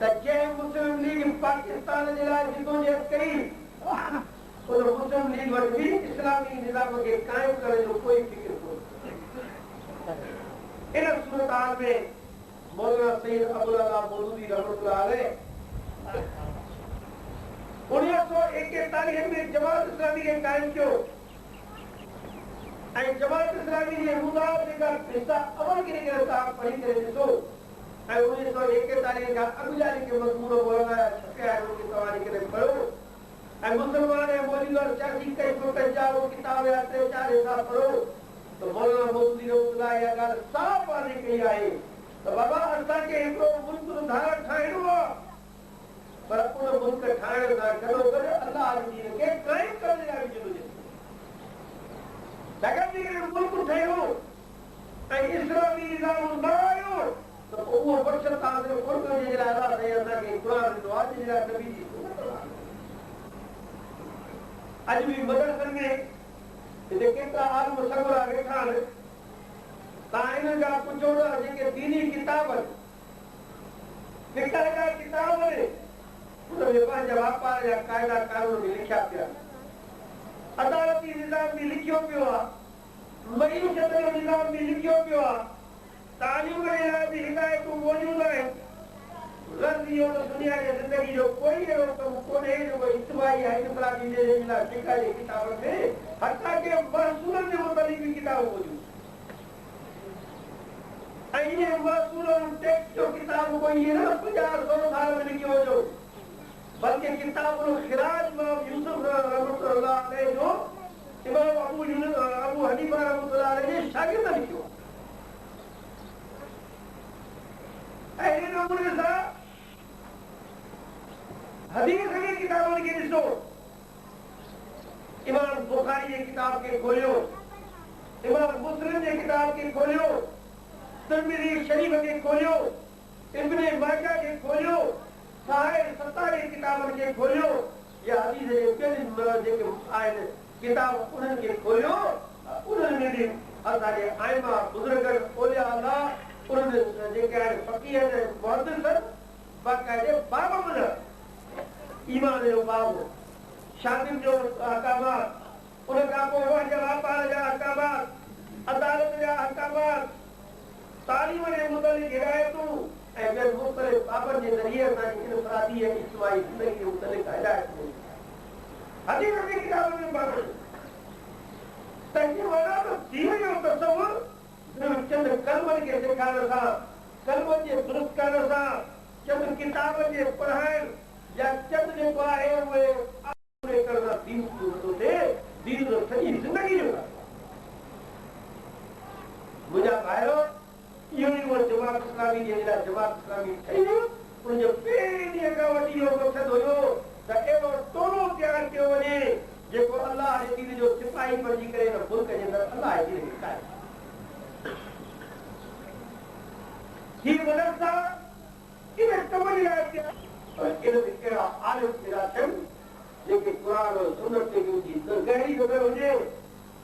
त जंहिं मुस्लिम लीग पाकिस्तान जे लाइ जिदोजहद कई उन मुस्लिम लीग वटि बि इस्लामी निज़ाम खे क़ाइमु करण जो कोई फिक्र कोन्हे इन सूरत हाल में मौलाना सैयद अबुल अला मौदूदी रहमतुल्लाह अलैह 1941 में जमात इस्लामी खे क़ाइमु कयो ऐं जमात इस्लामी जे मुदाफ़ जेका हिसा अमल खे तव्हां पढ़ी करे ॾिसो ऐं 1941 खां अॻु जा जेके मज़मून मौलाना छपिया आहिनि उनखे तव्हां जेकॾहिं पढ़ो ऐं मुस्लमान ऐं मौजूदा सियासी कैफ़ियत जा उहो किताब या 3-4 हिसा पढ़ो त मौलाना मौदूदी रहमतुल्लाह इहा ॻाल्हि साफ़ वाज़िह कई आहे त बाबा असांखे हिकिड़ो मुल्क धारण ठाहिणो आहे पर उन मुल्क ठाहिण सां गॾोगॾु अल्लाह जे दीन खे क़ाइमु करण लाइ बि जिदोजहद छाकाणि जेकॾहिं मुल्क ठहियो ऐं इस्लामी निज़ाम न आयो त पोइ उहो मक़सदु हासिल कोन कयो जे लाइ अलाह साईं असांखे क़ुर ॾिनो आहे जंहिं लाइ नबी जी सुन्नत आहे अॼु बि मदरसनि में हिते केतिरा आलिम सॻोरा वेठा आहिनि तव्हां हिन खां पुछो था जेके दीनी किताब फिक़ह जा किताब उनमें पंहिंजा वापार जा क़ाइदा कानून बि लिखिया पिया अदालती निज़ाम बि लिखियो पियो आहे मईशत जो निज़ाम बि लिखियो पियो आहे तालीम जे लाइ बि हिदायतूं मौजूद आहिनि ग़र्ज़ी और दुनिया जी ज़िंदगी जो कोई अहिड़ो कमु कोन्हे जेको इज्तिमाई या इनफ़रादी जे लाइ फिक़ह जे किताबनि में हथा के महसूलनि जे मुतालिक़ बि किताब मौजूद ऐं इहे महसूलनि टैक्स जो किताब कोई इहे न 50-100 साल में लिखियो हुजो बल्कि किताबुल खिराज इमाम यूसुफ रहमतुल्लाह अलैह जो इमाम अबू हनीफा रहमतुल्लाह अलैह जे शागिर्द लिखियो ऐं इन नमूने सां हदीस की किताबों के ॾिसो इमाम बुखारी बुखारी के किताब के खोलियो, इमाम मुस्लिम के किताब के खोलियो, तिर्मिज़ी शरीफ के खोलियो, इब्ने माजा के खोलियो, साहिब सत्ता के किताबन के खोलियो, या हदीस के जेके आहिनि किताब उन्हनि खे खोलियो, उन्हनि में बि असांजे आइमा बुज़ुर्ग औलिया अल्लाह उन्हनि जेके आहिनि फ़क़ीह ऐं मुहद्दिस बाक़ाइदे बाब मिलिया ईमान जो बाब, शादियुनि जो अहकामात, उन खां पोइ पंहिंजे वापार जा अहकामात, अदालत जा अहकामात, तालीम जे मुतलिक़ हिदायतूं ऐं ॿियनि मुख़्तलिफ़ बाबनि जे ज़रिए असांजी इनफ़रादी ऐं इज्तिमाई ज़िंदगी जे मुतलिक़ हिदायत मिली। हदीस जी किताब में बाब तंहिंजे माना त दीन जो तसवुर चंद कलमनि खे सेखारण सां, कलमनि जे दुरुस्त करण सां, चंद किताबनि जे पढ़ाइण या चंद जेको आहे उहे करण सां दीन पूरो थिए, दीन जो सॼी ज़िंदगी जो मुंहिंजा भाइरो इहो ई उहो जमात इस्लामी जे लाइ जमात इस्लामी ठही उनजो पहिरें ॾींहं खां वठी इहो मक़सदु हुयो त अहिड़ो टोलो तयारु कयो वञे जेको अलाह जे दीन जो सिपाही बणिजी करे हिन मुल्क जे अंदरि अलाह जे दीन खे क़ाइमु हीअ मदरसा इन कम जे लाइ इन में अहिड़ा आलिम पैदा थियनि जेके क़ुरान और सुन्नत ते जी गहरी ख़बर हुजे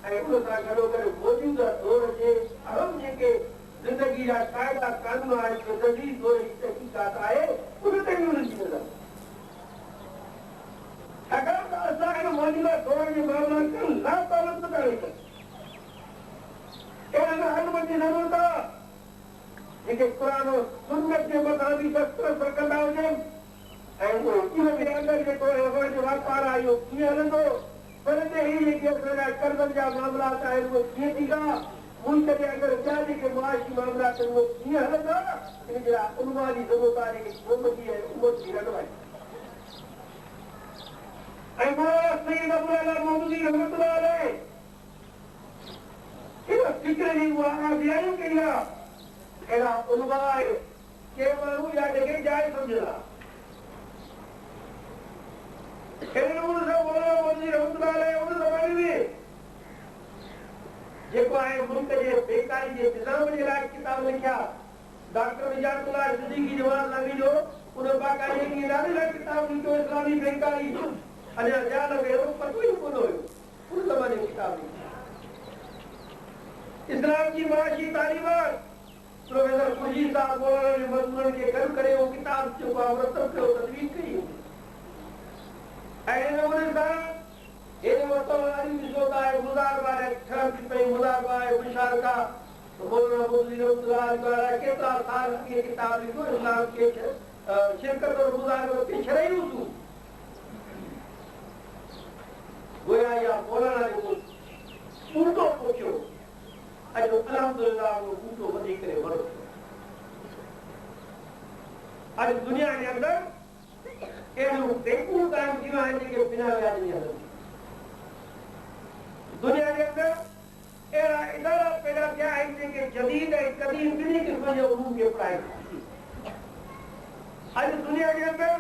ऐं उन सां गॾोगॾु मौजूदा दौर जे अहम जेके ज़िंदगी जा क़ाइदा क़ानून आहिनि तजदीद दौर जी तहक़ीक़ात आहे उन ते बि उन्हनि जी नज़र छाकाणि त असां हिन मौजूदा दौर जे मामलनि खे लातालुक था वेठा अहिड़ा आलिमनि जी ज़रूरत आहे जेके क़ुरान और सुन्नत जे मथां बि दस्तरस कंदा हुजनि ऐं इन जे अंदरि जेको जो वापार आहे इहो कीअं हलंदो, पर ही जेके असांजा कर्ज़नि जा मामलात आहिनि उहे कीअं थींदा, मुल्क जे अंदरि ॿिया जेके मुआशी मामलात आहिनि उहे कीअं हलंदा, इन जे लाइ उनवान जी ज़रूरत आहे जेके क़ौम जी ऐं उमत जी रहनुमाई। ऐं मौलाना सईद अबू अला मौदूदी रहमतुल्लाह अलैह इन फ़िक्र जी उहा आज़ियाई कई आहे, अहिड़ा उनवा आहे के माण्हू या जॻह जाइ सम्झंदा जेको आहे मुल्क जे बेकारी जे निज़ाम जे लाइ किताब लिखिया डॉक्टर निजातुल्लाह सिद्दीकी जवान लामी जो उन बाक़ाइदगी लाइ किताब लिखियो इस्लामी बेकारी अञा ध्यान रखे पतो ई कोन हुयो उन ज़माने किताब लिखी इस्लाम जी माशी तालीमात प्रोफेसर खुर्शीद साहब मौलाना जे मज़मून खे गॾु करे उहो किताब जेको आहे मुरतब कयो तदवीज़ कई ऐं नमूने सां हेॾे वरितल वारी ॾिसो था मुज़ारबा ठहनि थी पई मुज़ारबा मुशारका मौलाना मौदूदी रहमतुल्लाह अलैह केतिरा साल अॻे किताब लिखियो इस्लाम खे शिरकत और मुज़ारबे खे छॾायूं तूं गोया या मौलाना जेको ॿूटो पोखियो अॼु अल्हम्दुलिल्लाह उहो ॿूटो वधी करे वरो अॼु दुनिया जे अंदरि अहिड़ियूं बैंकूं क़ाइमु थियूं आहिनि जेके बिना व्याज जी हलनि दुनिया जे अंदरि अहिड़ा इदारा पैदा थिया आहिनि जेके जदीद ऐं क़दीम ॿिन्ही क़िस्म जे उलूम खे पढ़ाइनि अॼु दुनिया जे अंदरि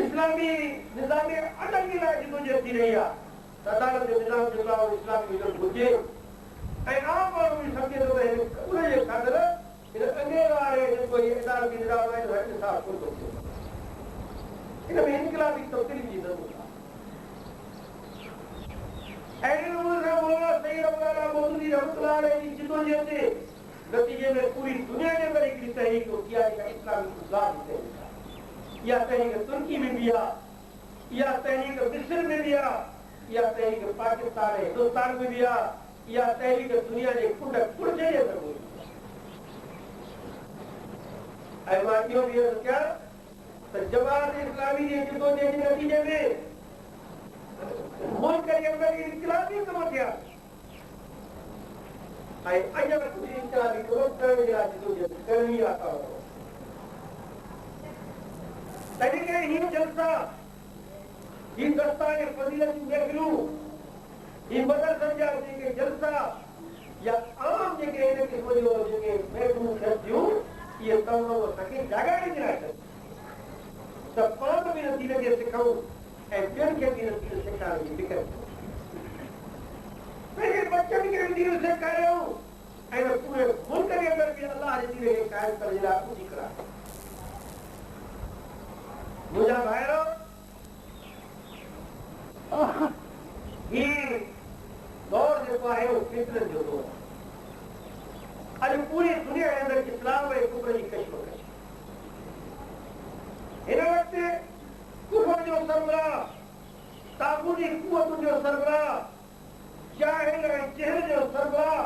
इस्लामी निज़ाम अदल जे लाइ जिदोजहद थी रही आहे त अदालत जो निज़ाम जेको आहे उहो इस्लामी हुजणु घुरिजे ऐं आम माण्हू बि सम्झे थो त उन जे ख़ातिर हिन अंग्रेज़ वारे जेको इदारती निज़ाम आहे उहो इंसाफ़ कोन थो थिए इन में इनकलाबी तब्दीली जी ज़रूरत आहे। अहिड़े नमूने सां मौलाना सईद अबू अला मौदूदी रहमतुल्लाह अलैह जी जिदोजहद जे नतीजे में पूरी दुनिया जे अंदरि हिकिड़ी तहरीक उथी आहे जेका इस्लामी इस्लाह जी तहरीक आहे। इहा तहरीक तुर्की में बि आहे, इहा तहरीक मिस्र में बि आहे, इहा तहरीक पाकिस्तान ऐं हिंदुस्तान में बि आहे, इहा तहरीक दुनिया जे कुंड कुर्जे जे अंदरि हुई ऐं मां इहो बि अर्ज़ु कयां त जमात इस्लामी जे जिदोजहद जे नतीजे में मुल्क जे अंदरि इनकलाबी कम थिया ऐं अञा कुझु इनकलाबी कम करण जे लाइ जिदोजहद करणी आहे तॾहिं करे हीअ जलसा हीअ दस्ताने फज़ीलत जूं महफ़िलूं हीअ मदरसनि जा जेके जलसा या आम जेके इन क़िस्म जो जेके महफ़िलूं थियनि थियूं इहे तमामु असांखे जाॻाइण जे लाइ थियनि त पाण बि इन दीन खे सिखूं ऐं ॿियनि खे बि इन दीन सेखारण जी फिकर बच्चन के दीन से कह रहे हूँ ऐसे पूरे मुल्क के अंदर भी अल्लाह ने दीन के कायम कर दिया पूरी करा मुझा भाइयों ये दौर जो है वो फितरत जो दौर आज पूरी दुनिया के अंदर इस्लाम में कुफर की कशमकश इन वक्त कुफर जो सरबराह ताबूती कुवत जो सरबराह जाहिल चेहरे जो सरबराह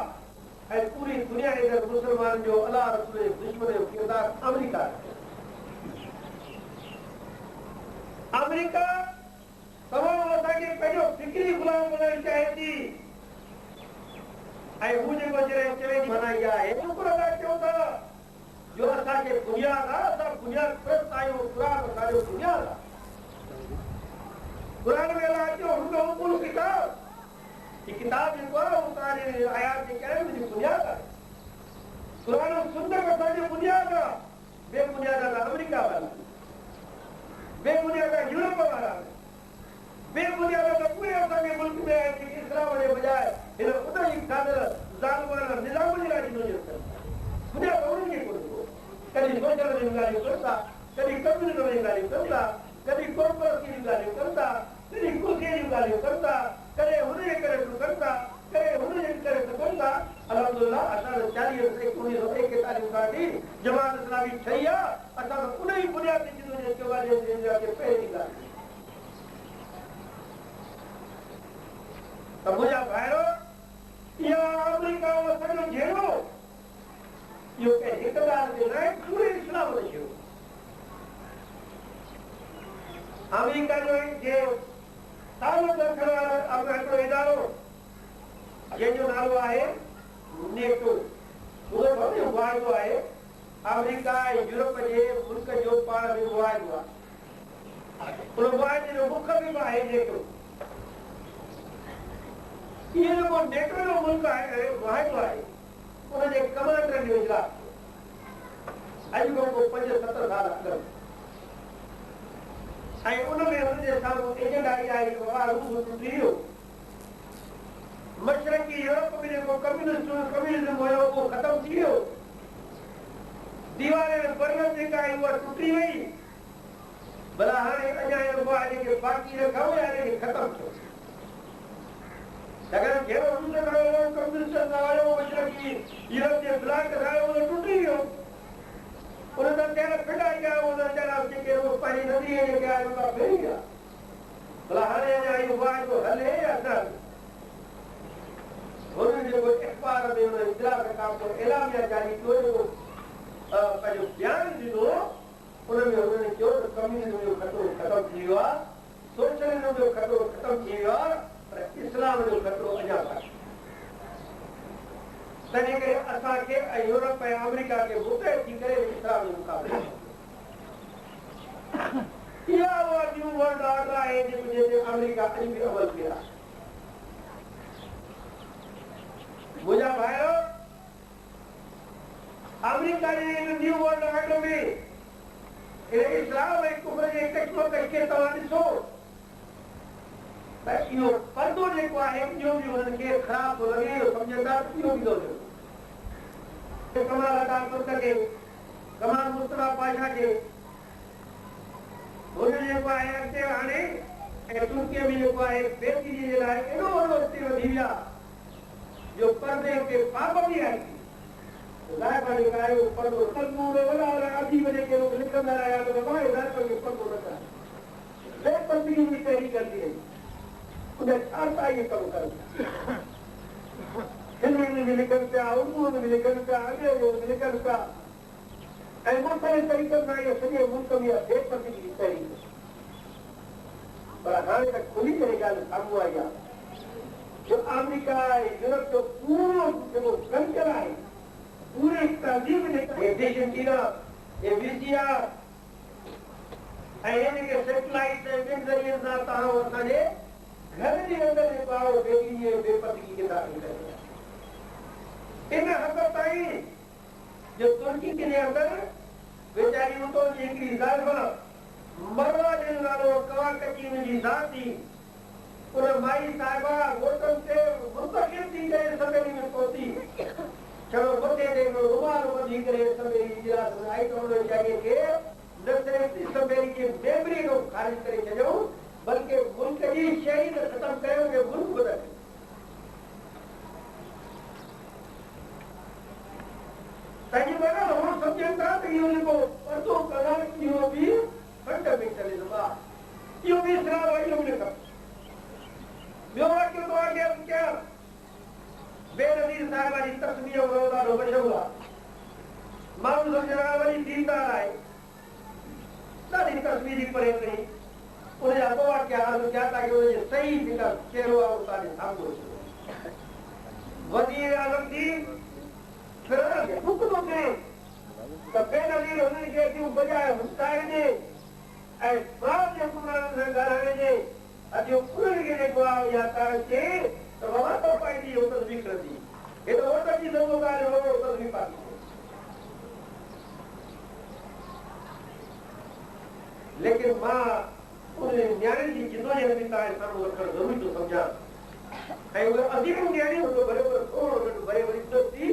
है पूरी दुनिया के अंदर मुसलमान जो अल्लाह रसूल दुश्मन जो किरदार अमेरिका अमेरिका तमाम असांखे पंहिंजो फिक्री गुलाम बनाइण चाहे थी ऐं हू जेको जॾहिं चवे थी मनाई आहे शुक्र अदा कयूं था जो असांखे बुनियाद आहे असां बुनियाद प्रस्त आहियूं क़ुरान असांजो बुनियाद आहे क़ुरान में अलाह चयो हुकुल किताब ही किताब जेको आहे उहो तव्हांजे आयात जेके आहिनि उनजी बुनियाद आहे क़ुरान सुन्नत असांजी बुनियाद आहे बेबुनियाद आहे अमेरिका वारा बेबुनियाद आहे यूरोप वारा बेबुनियाद आहे पूरे असांजे मुल्क में आहिनि इस्लाम जे बजाय हिन उन जी ठाहियल ज़ालिमाना निज़ाम जे लाइ ॾिनो बुनियाद उन्हनि खे कोन्हे कॾहिं सोशल जूं ॻाल्हियूं कनि था कॾहिं कम्यूनिज़म जूं ॻाल्हियूं कनि था कॾहिं कॉर्पोरेसी जूं ॻाल्हियूं कनि था कॾहिं कुर्सीअ जूं ॻाल्हियूं कनि था कॾहिं हुनजे करे कनि था कॾहिं हुनजे करे कनि था अल्हम्दुलिल्लाह असां 1941 खां वठी जमात इस्लामी ठही आहे असां त उन ई बुनियाद ते पहिरीं ॻाल्हि त मुंहिंजा भाइरो इहा अमेरिका असांजो जहिड़ो इहो कंहिं हिकु ॻाल्हि ते न आहे पूरे इस्लाम जो थियो अमेरिका जो जे तालुक रखण वारो हिकिड़ो इदारो जंहिंजो नालो आहे नेटो उहो वाइदो आहे अमेरिका ऐं यूरोप जे मुल्क जो पाण में वाइदो आहे उन वाइदे जो मुख बि आहे नेटो इहो जेको नेटो जो मुल्क आहे वाइदो आहे उनजे कमांडर जो इजलास अॼु खां पोइ 5-7 साल अॻु ऐं उनमें हुनजे साम्हूं एजेंट आई आहे टुटी वियो मशरक़ी यूरोप में जेको कम्यूनिज़म हुयो उहो ख़तम थी वियो दीवार में बर्नर जेका आहे उहा टुटी वई भला हाणे अञा जेके बाक़ी रखा हुया इनखे ख़तम थियो छाकाणि जहिड़ो कम्यूनिस्ट आयो मशरक़ी यूरोप जे ब्लॉक आयो उहो टुटी वियो उन सां चहिरा फिटा कया उन चहिरा जेके पंहिंजी नदीअ जेके आहे उन खां फिरी विया भला हाणे अञा इहो वाइदो हले या न हुननि जेको अख़बार में हुन इजलास खां पोइ एलामिया जारी कयो जेको पंहिंजो बयानु ॾिनो उन में हुननि चयो त कम्यूनिज़म जो ख़तरो ख़तम थी वियो आहे सोशलिज़म जो ख़तरो ख़तम थी वियो आहे पर इस्लाम जो ख़तरो अञा कान्हे तंहिं करे असांखे ऐं यूरोप ऐं अमेरिका खे मुतहद थी करे इस्लाम जो मुक़ाबिलो इहा उहा न्यू वर्ल्ड ऑर्डर आहे जेको जंहिंते अमेरिका अॼु बि अमल कयो आहे मुंहिंजा भाइरो अमेरिका जे न्यू वर्ल्ड ऑर्डर में इस्लाम ऐं कुफर जे कशमकश खे तव्हां ॾिसो त इहो पर्दो जेको आहे इहो बि हुननि खे ख़राब थो लॻे इहो सम्झंदा इहो बि थो लॻे कमाल अता तुर्क खे कमाल मुस्तफा पाशा खे हुन जेको आहे अॻिते हाणे ऐं तुर्कीअ में जेको आहे बेदगी जे लाइ एॾो वॾो अॻिते वधी विया जो पर्दे ते पाबंदी आहे पर्दो अजीब जेके लिखंदा रहिया पर्दो न बेपर्दगी जी तहरीक कंदी रही उन छा इहे कमु कनि हिंदी में बि लिखनि पिया उर्दू में बि लिखनि पिया अंग्रेजी में बि लिखनि पिया ऐं मुख़्तलिफ़ तरीक़नि सां इहे सॼे मुल्क में बेपर्दगी जी तहरीक पर हाणे त खुली करे ॻाल्हि साम्हूं आई आहे जो अमेरिका ऐं यूरोप जो पूरो जेको कल्चर आहे पूरे तहज़ीब अर्जेंटीना एविसिया ऐं जेके सेटेलाइट ऐं ॿिनि ज़रिए सां तव्हां असांजे घर जे अंदरि जेको आहे बेपर्दगी खे दाख़िल करे इन हद ताईं जो तुर्की जे अंदरि वेचारी उतो जी हिकिड़ी ज़ाइफ़ मरवा जो नालो कवा कची हुनजी ज़ात थी उन माई साहिबा वोटन से मुंतकिल थी करे सभेली में पहुंची चलो मथे ते रुमाल बंधी करे सभेली इजलास में आई तो उन्होंने चाहिए कि न सिर्फ सभेली की मेमरी को खारिज करे छॾियो बल्कि मुल्क जी शहीद खत्म कयो के मुल्क बदल ताकि बना हम समझन था कि इनको परसों कलर क्यों भी फंडामेंटलिज्म आ क्यों भी इस्लाम आई हमने कहा ब्योरा क्यों तो आगे क्या बेनजीर साहब वाली तस्वीर और रोदा रो बचौला माउंट समझना वाली दीनदार आए सारी तस्वीर पढ़े नहीं उन्हें अबवा क्या हाल क्या था कि उन्हें सही दिखा केरवा उतारे सामने वजीर आजम दी फिर हुक्म दे तो बेनजीर होने के क्यों बजाय मुस्ताहिद ने ऐ बात जो कुरान से गराने जे अजो कुरान के देखो या ताके तो बाबा तो पाई दी हो तस्वीर कर दी ये तो होता जी सब लोग आ रहे हो तस्वीर पाती लेकिन मां उन्हें न्याय की जिदोजहद में ताए सामने रखकर जरूर तो समझा है वो अधिक न्याय हो तो बराबर थोड़ा बड़े बड़ी दोस्ती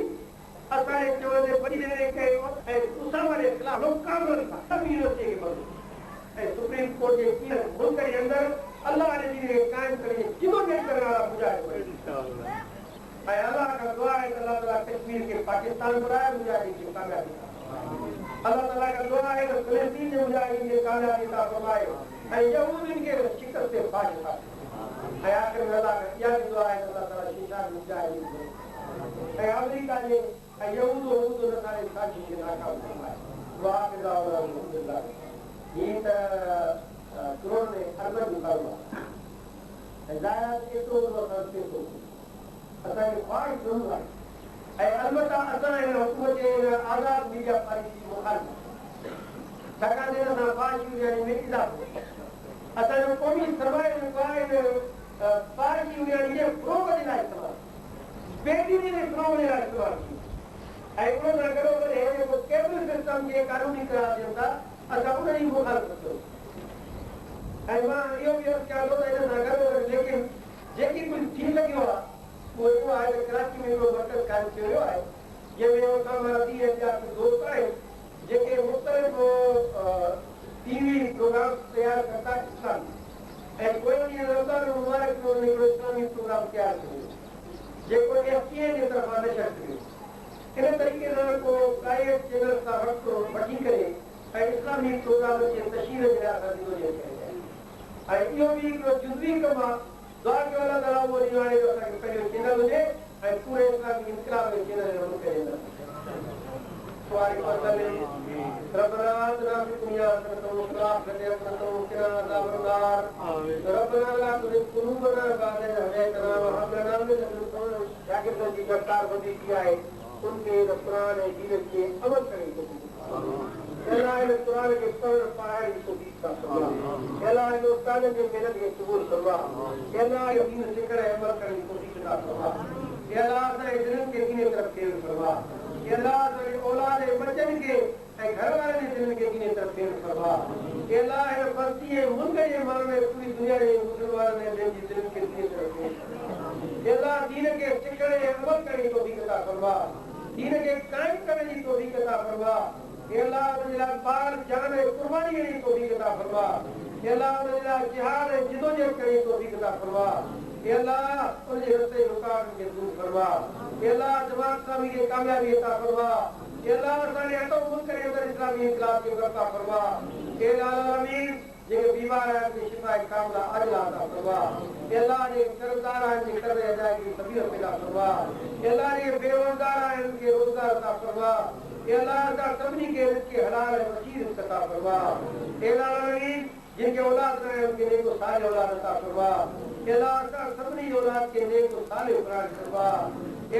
असाने चोले बड़ी देने के है उस वाले खिलाफ लोग काम करता अमीर होते के बंद है सुप्रीम कोर्ट के की मुल्क के अंदर अल्लाह ने दी कायम करके जिदों में करने वाला मुजाहिद इंशाअल्लाह है अल्लाह का दुआ है अल्लाह ताला कश्मीर के पाकिस्तान बनाया मुजाहिद की कामयाबी अल्लाह ताला का दुआ है कि फिलिस्तीन में मुजाहिदीन की कामयाबी अता फरमाए है यहूदी के शिकस्त से फाज था है आखिर में अल्लाह का यह दुआ है अल्लाह ताला शिशा मुजाहिदीन है अमेरिका ने यहूद नसारे साथी के नाकाम फरमाए दुआ के दावा अल्हम्दुलिल्लाह ये करोड़ ने अरबन मुकाबला जाया के तो करते तो असांखे ख्वाहिश ज़रूर आहे ऐं अलबत्ता असां हिन हुकूमत जे आज़ाद मीडिया पॉलिसी मुखालिफ़ छाकाणि त हिन सां पारसी यानी में इज़ाफ़ो असांजो क़ौमी सरमाए जेको आहे पारसी यानी जे फ़रोग़ जे लाइ इस्तेमालु बेदीनी जे फ़रोग़ जे लाइ इस्तेमालु थी ऐं उन सां गॾोगॾु हे जेको केबल सिस्टम खे क़ानूनी करार ॾियनि था असां उन जी मुखालिफ़त कयूं ऐं मां इहो बि अर्ज़ु कयां थो त हिन सां गॾोगॾु लेकिन जेकी कुझु थी सघियो आहे वो इहो आहे त कराची में हिकिड़ो मर्कज़ क़ाइमु कयो वियो आहे जंहिंमें असां मां 30,000 दोस्त आहिनि जेके मुख़्तलिफ़ टीवी प्रोग्राम तयारु कंदा इस्लामी ऐं पोइ ॾींहुं रमज़ान मुबारक में हिकिड़ो इस्लामी प्रोग्राम तयारु कयो जेको FTA जे तरफ़ां नशर कयो इन तरीक़े सां को प्राइवेट चैनल सां वठी करे ऐं इस्लामी प्रोग्राम जे तशहीर जे लाइ असां जिदोजहद कई आहे ऐं इहो बि हिकिड़ो जुज़वी कमु आहे दुआ के अल्लाह ताला वो निवारे जो असांखे पंहिंजो चैनल हुजे ऐं पूरे इस्लामी इनकलाब जे चैनल जो मुल्क जे अंदरि सुवारी वसल्लम रब्बना आतिना फिद दुनिया हसनतन व फिल आखिरति हसनतन व क़िना अज़ाबन नार रब्बना ला तुज़िग़ क़ुलूबना बअद इज़ हदैतना व हब लना मिन लदुनका शागिर्दनि जी गिरफ़्तारबंदी की आहे उनके कुरान ऐं दीन ते अमल करने की अल्लाह ने कुरान के पढ़ पढ़ाई को दीता फरमा अल्लाह ने उस्ताद के मेहनत के कबूल फरमा अल्लाह ये दीन जिक्र अमल करने को दीता फरमा अल्लाह से दिल के दीन तरफ फेर फरमा अल्लाह से औलाद बच्चन के घर वाले ने दिल के दीन तरफ फेर फरमा अल्लाह ये फलस्तीन मुल्क के मार में पूरी दुनिया के मुसलमान ने दिल के दीन तरफ फेर अल्लाह दीन के जिक्र अमल करने को दीता फरमा दीन के कायम करने की तौफीक अता फरमा अल्लाह उनके बाल जान कुर्बानी करने की तौफीक अता फरमा अल्लाह उनके जिहाद जिदोजहद करने की तौफीक अता फरमा अल्लाह उनके रास्ते रुकावट के दूर फरमा अल्लाह जमात इस्लामी की कामयाबी अता फरमा अल्लाह असांजे अतो मुल्क के अंदर इस्लामी इनकलाब के बरपा फरमा अल्लाह आमीन जेके बीमार हैं उनकी शिफा कामिला अजला अता फरमा अल्लाह जे कर्जदार हैं उनके कर्ज अदायगी सबीर पैदा फरमा अल्लाह जे बेरोजगार हैं उनके रोजगार अता फरमा अल्लाह का सबनी के रिज़्क़ हलाल है वसीर अता फरमा अल्लाह आमीन जिनके औलाद हैं उनके नेक व सालिह औलाद अता फरमा अल्लाह का सबनी औलाद के नेक व सालिह औलाद फरमा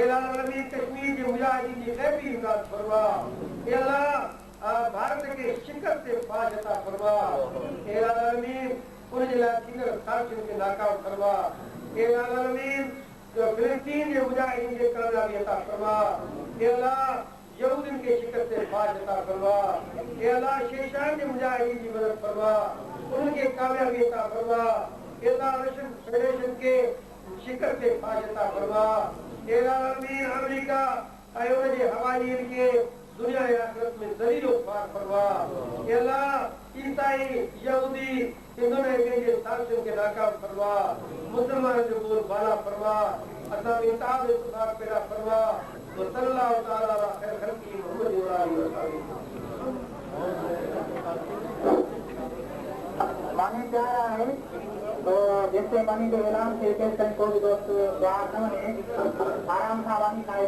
अल्लाह आमीन कश्मीर के मुजाहिदीन की गैबी इमदाद फरमा अल्लाह भारत के शिकस्त से फाज अता फरमा अल्लाह आमीन उनके लाइ थींदड़ साथियुनि खे नाकाम फरमा अल्लाह आमीन फिलिस्तीन के मुजाहिदीन के कामयाबी अता फरमा अल्लाह यहूदिन के शिकस्त से फाज अता फरमा अल्लाह शेशान के मुजाहिदीन की मदद फरमा उनके कामयाबी अता फरमा अल्लाह रशियन फेडरेशन के शिखर से पाशता फरमा। अमेरिका आयोजन के हवाई के दुनिया आखिरत में जलीलो पार फरमा। ईसाई यहूदी इन्होंने के साजिश के नाकाम फरमा। मुसलमान जो बोल बाला फरमा। असा इंताब इत्तेफाक पैदा फरमा। सल्लल्लाहु तआला अला खैर खल्की मोहम्मद व आलिहि वसल्लम। पानी जा रहा है तो जिससे पानी के ऐलान से कहीं कोई दोस्त बाहर न बने, आराम से पानी खाए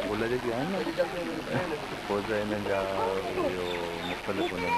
बोला जाए है ना पौधा इन्हें जा यो मुख्तलिफ होने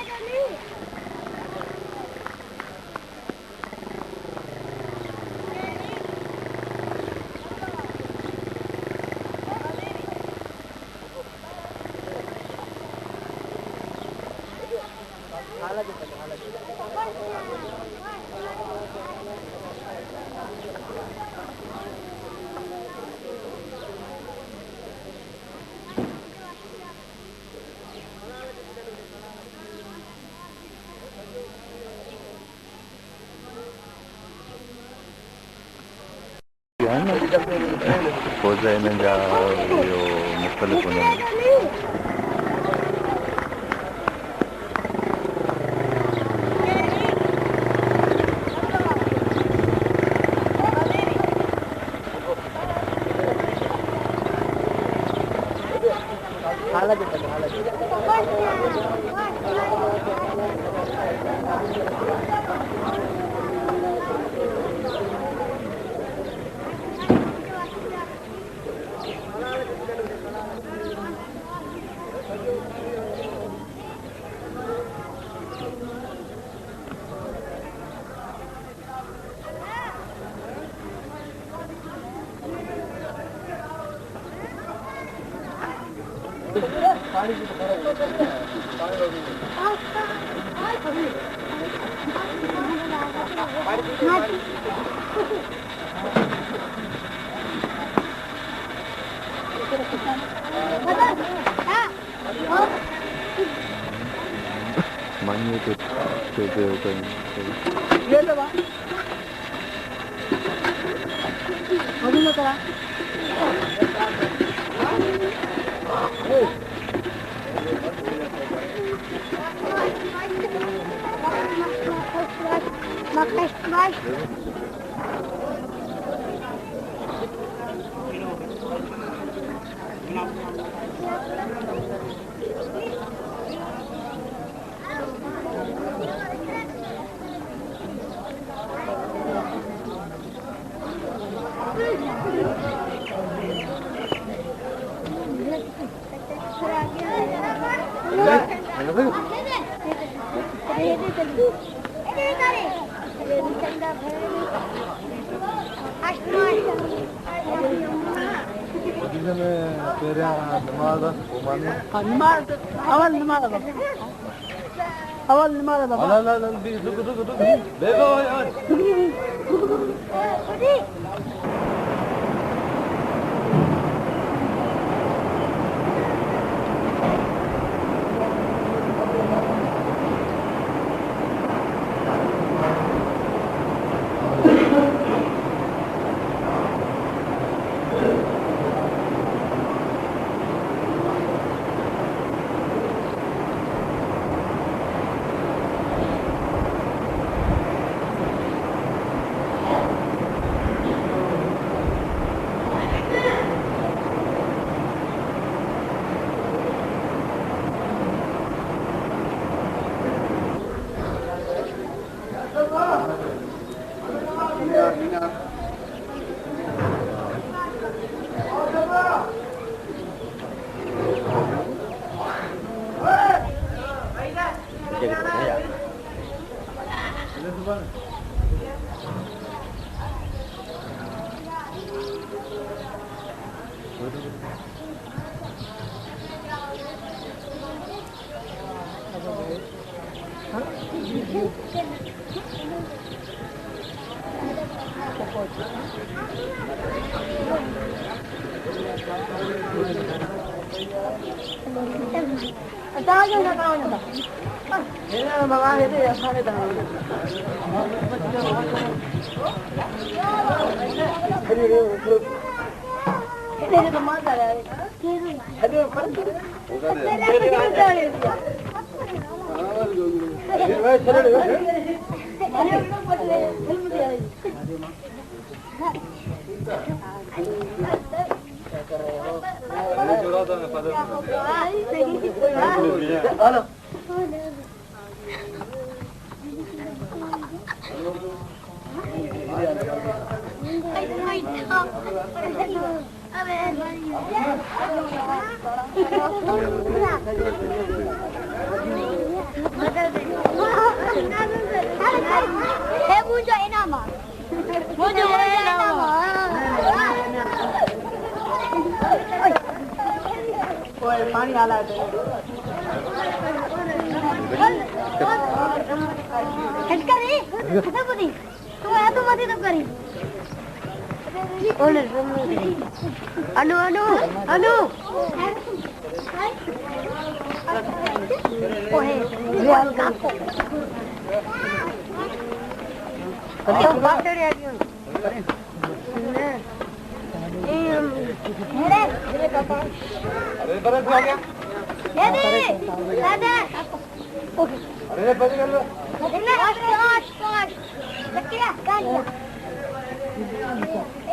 पौधा इन्हें जा यो मुख्तलिफ होने ये तो छोटे होते हैं ये तो बात अभी मत करा पानी आला है करी तू है तो मत तो करी अनु अनु अनु ओए रियाल का तो बात रे मेरे पापा अरे बरस हो गया ये दे दादा ओके अरे बज कर लो इन्हें पाँच लकिया गाड़ी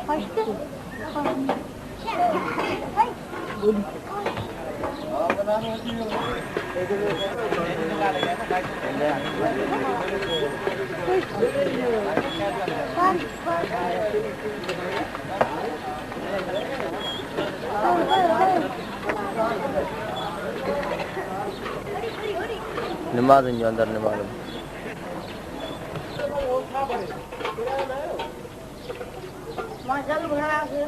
फर्स्ट नमाज नहीं अंदर नमाज माशल भरा है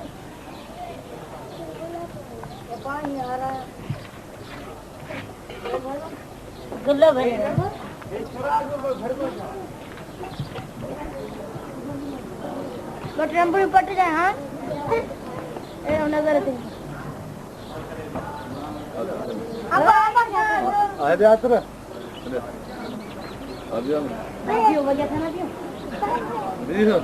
पानी आ रहा है गुल्ला भरे तो टेम्पो पट जाए हाँ ए नजर थे अब आए थे आतर अभी हम दियो भैया खाना दियो दियो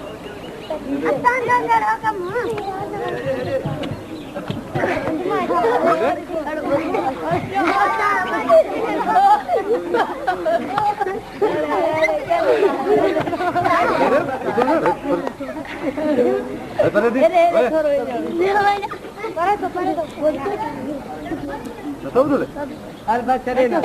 बस चले ना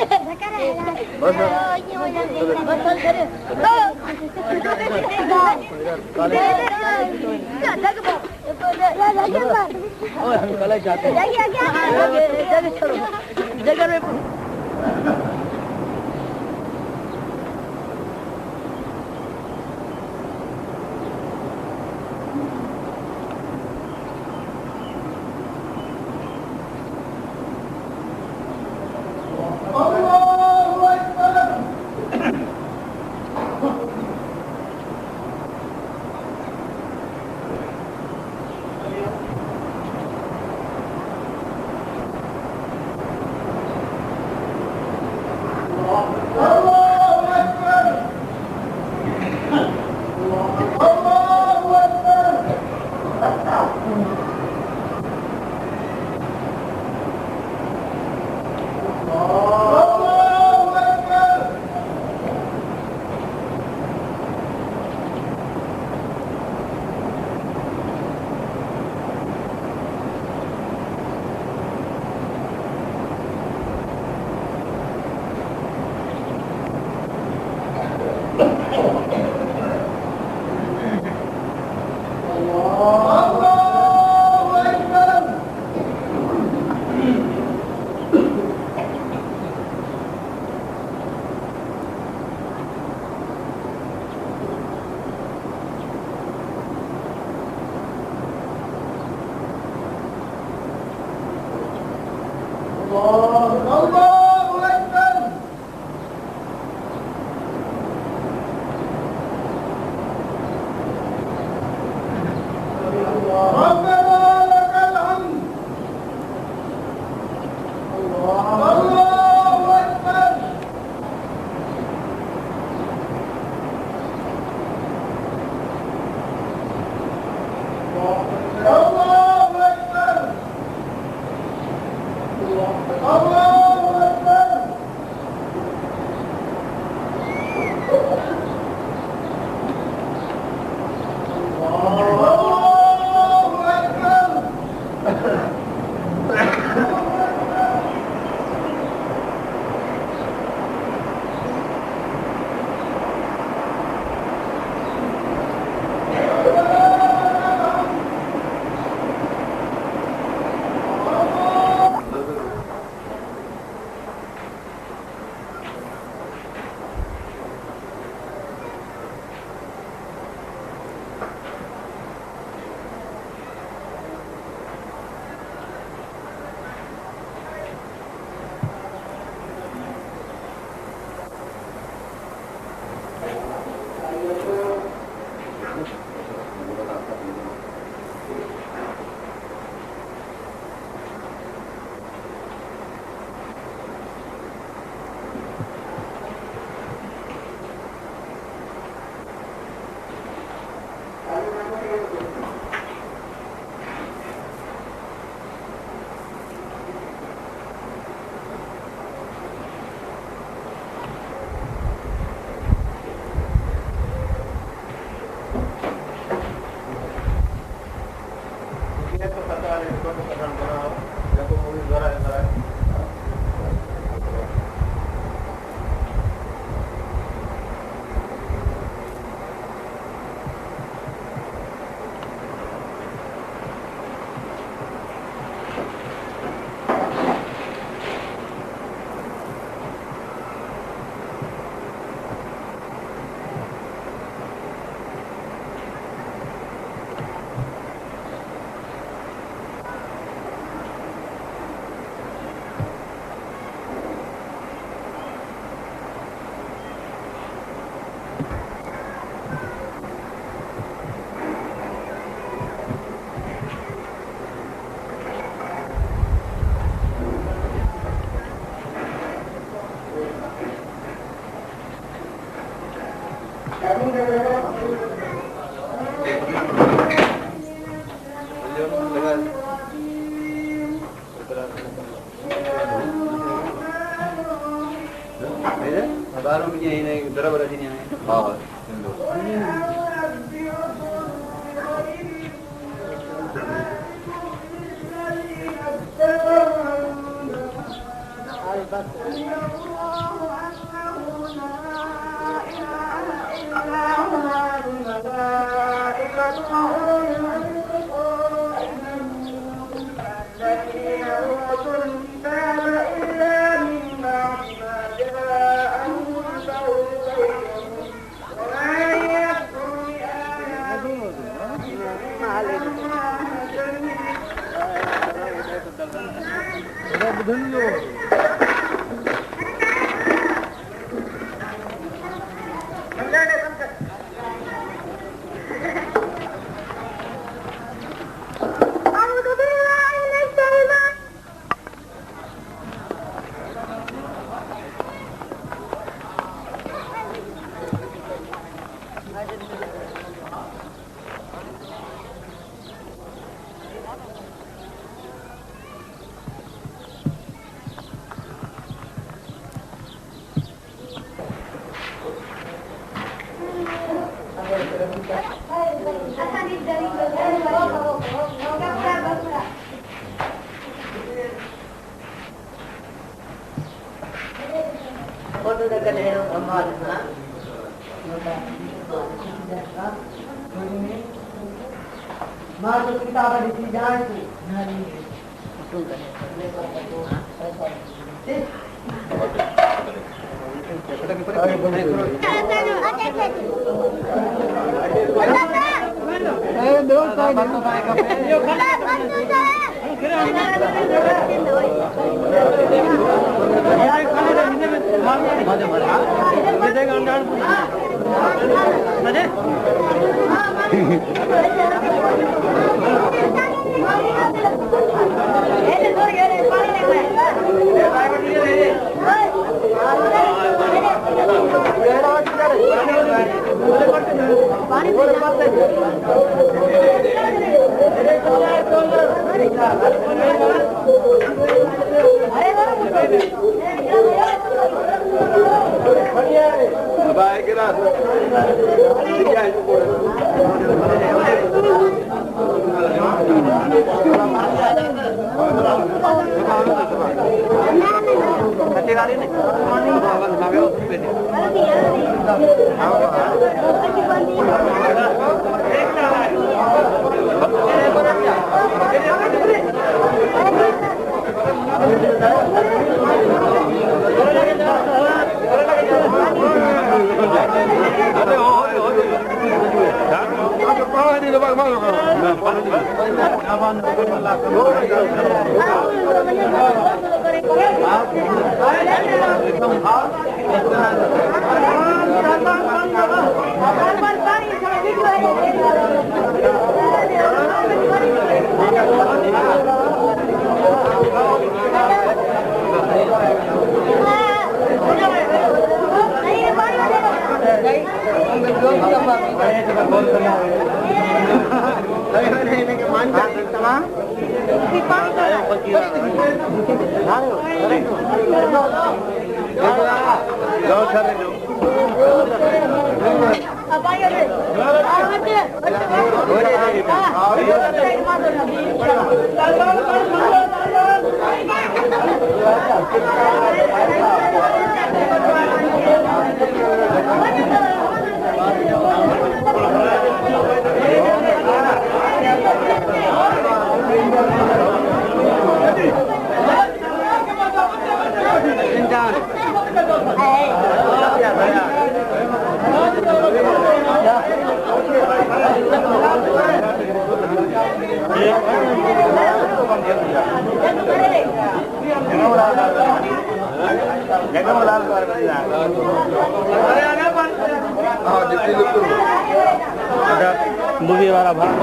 मूवी वाला भाग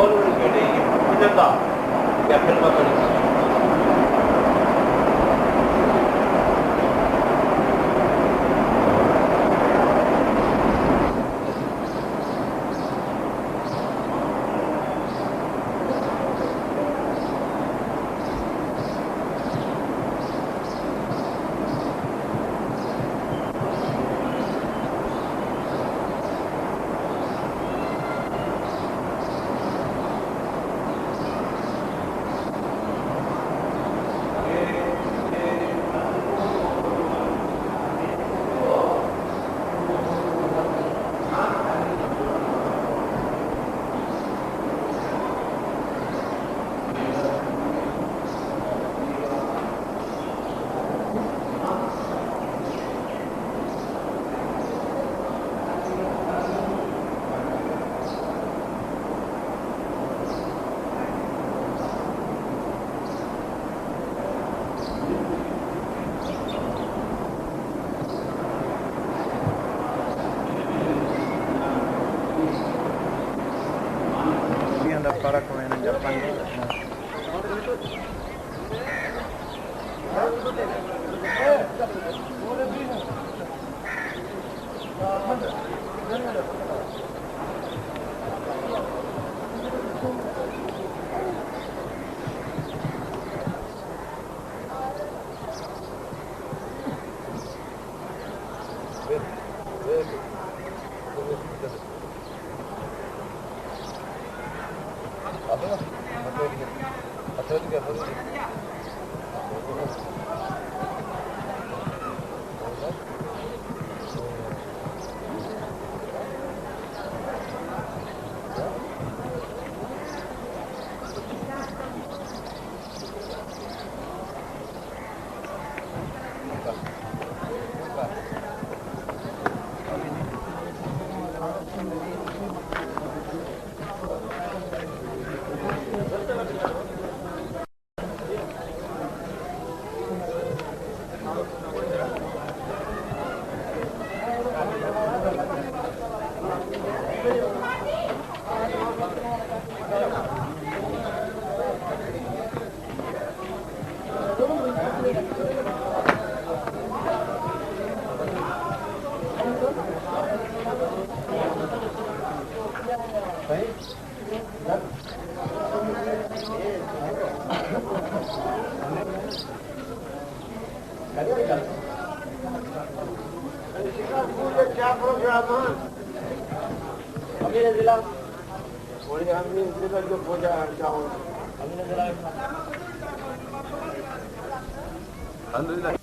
గొప్ప రకమైన చెప్పండి. Alhamdulillah.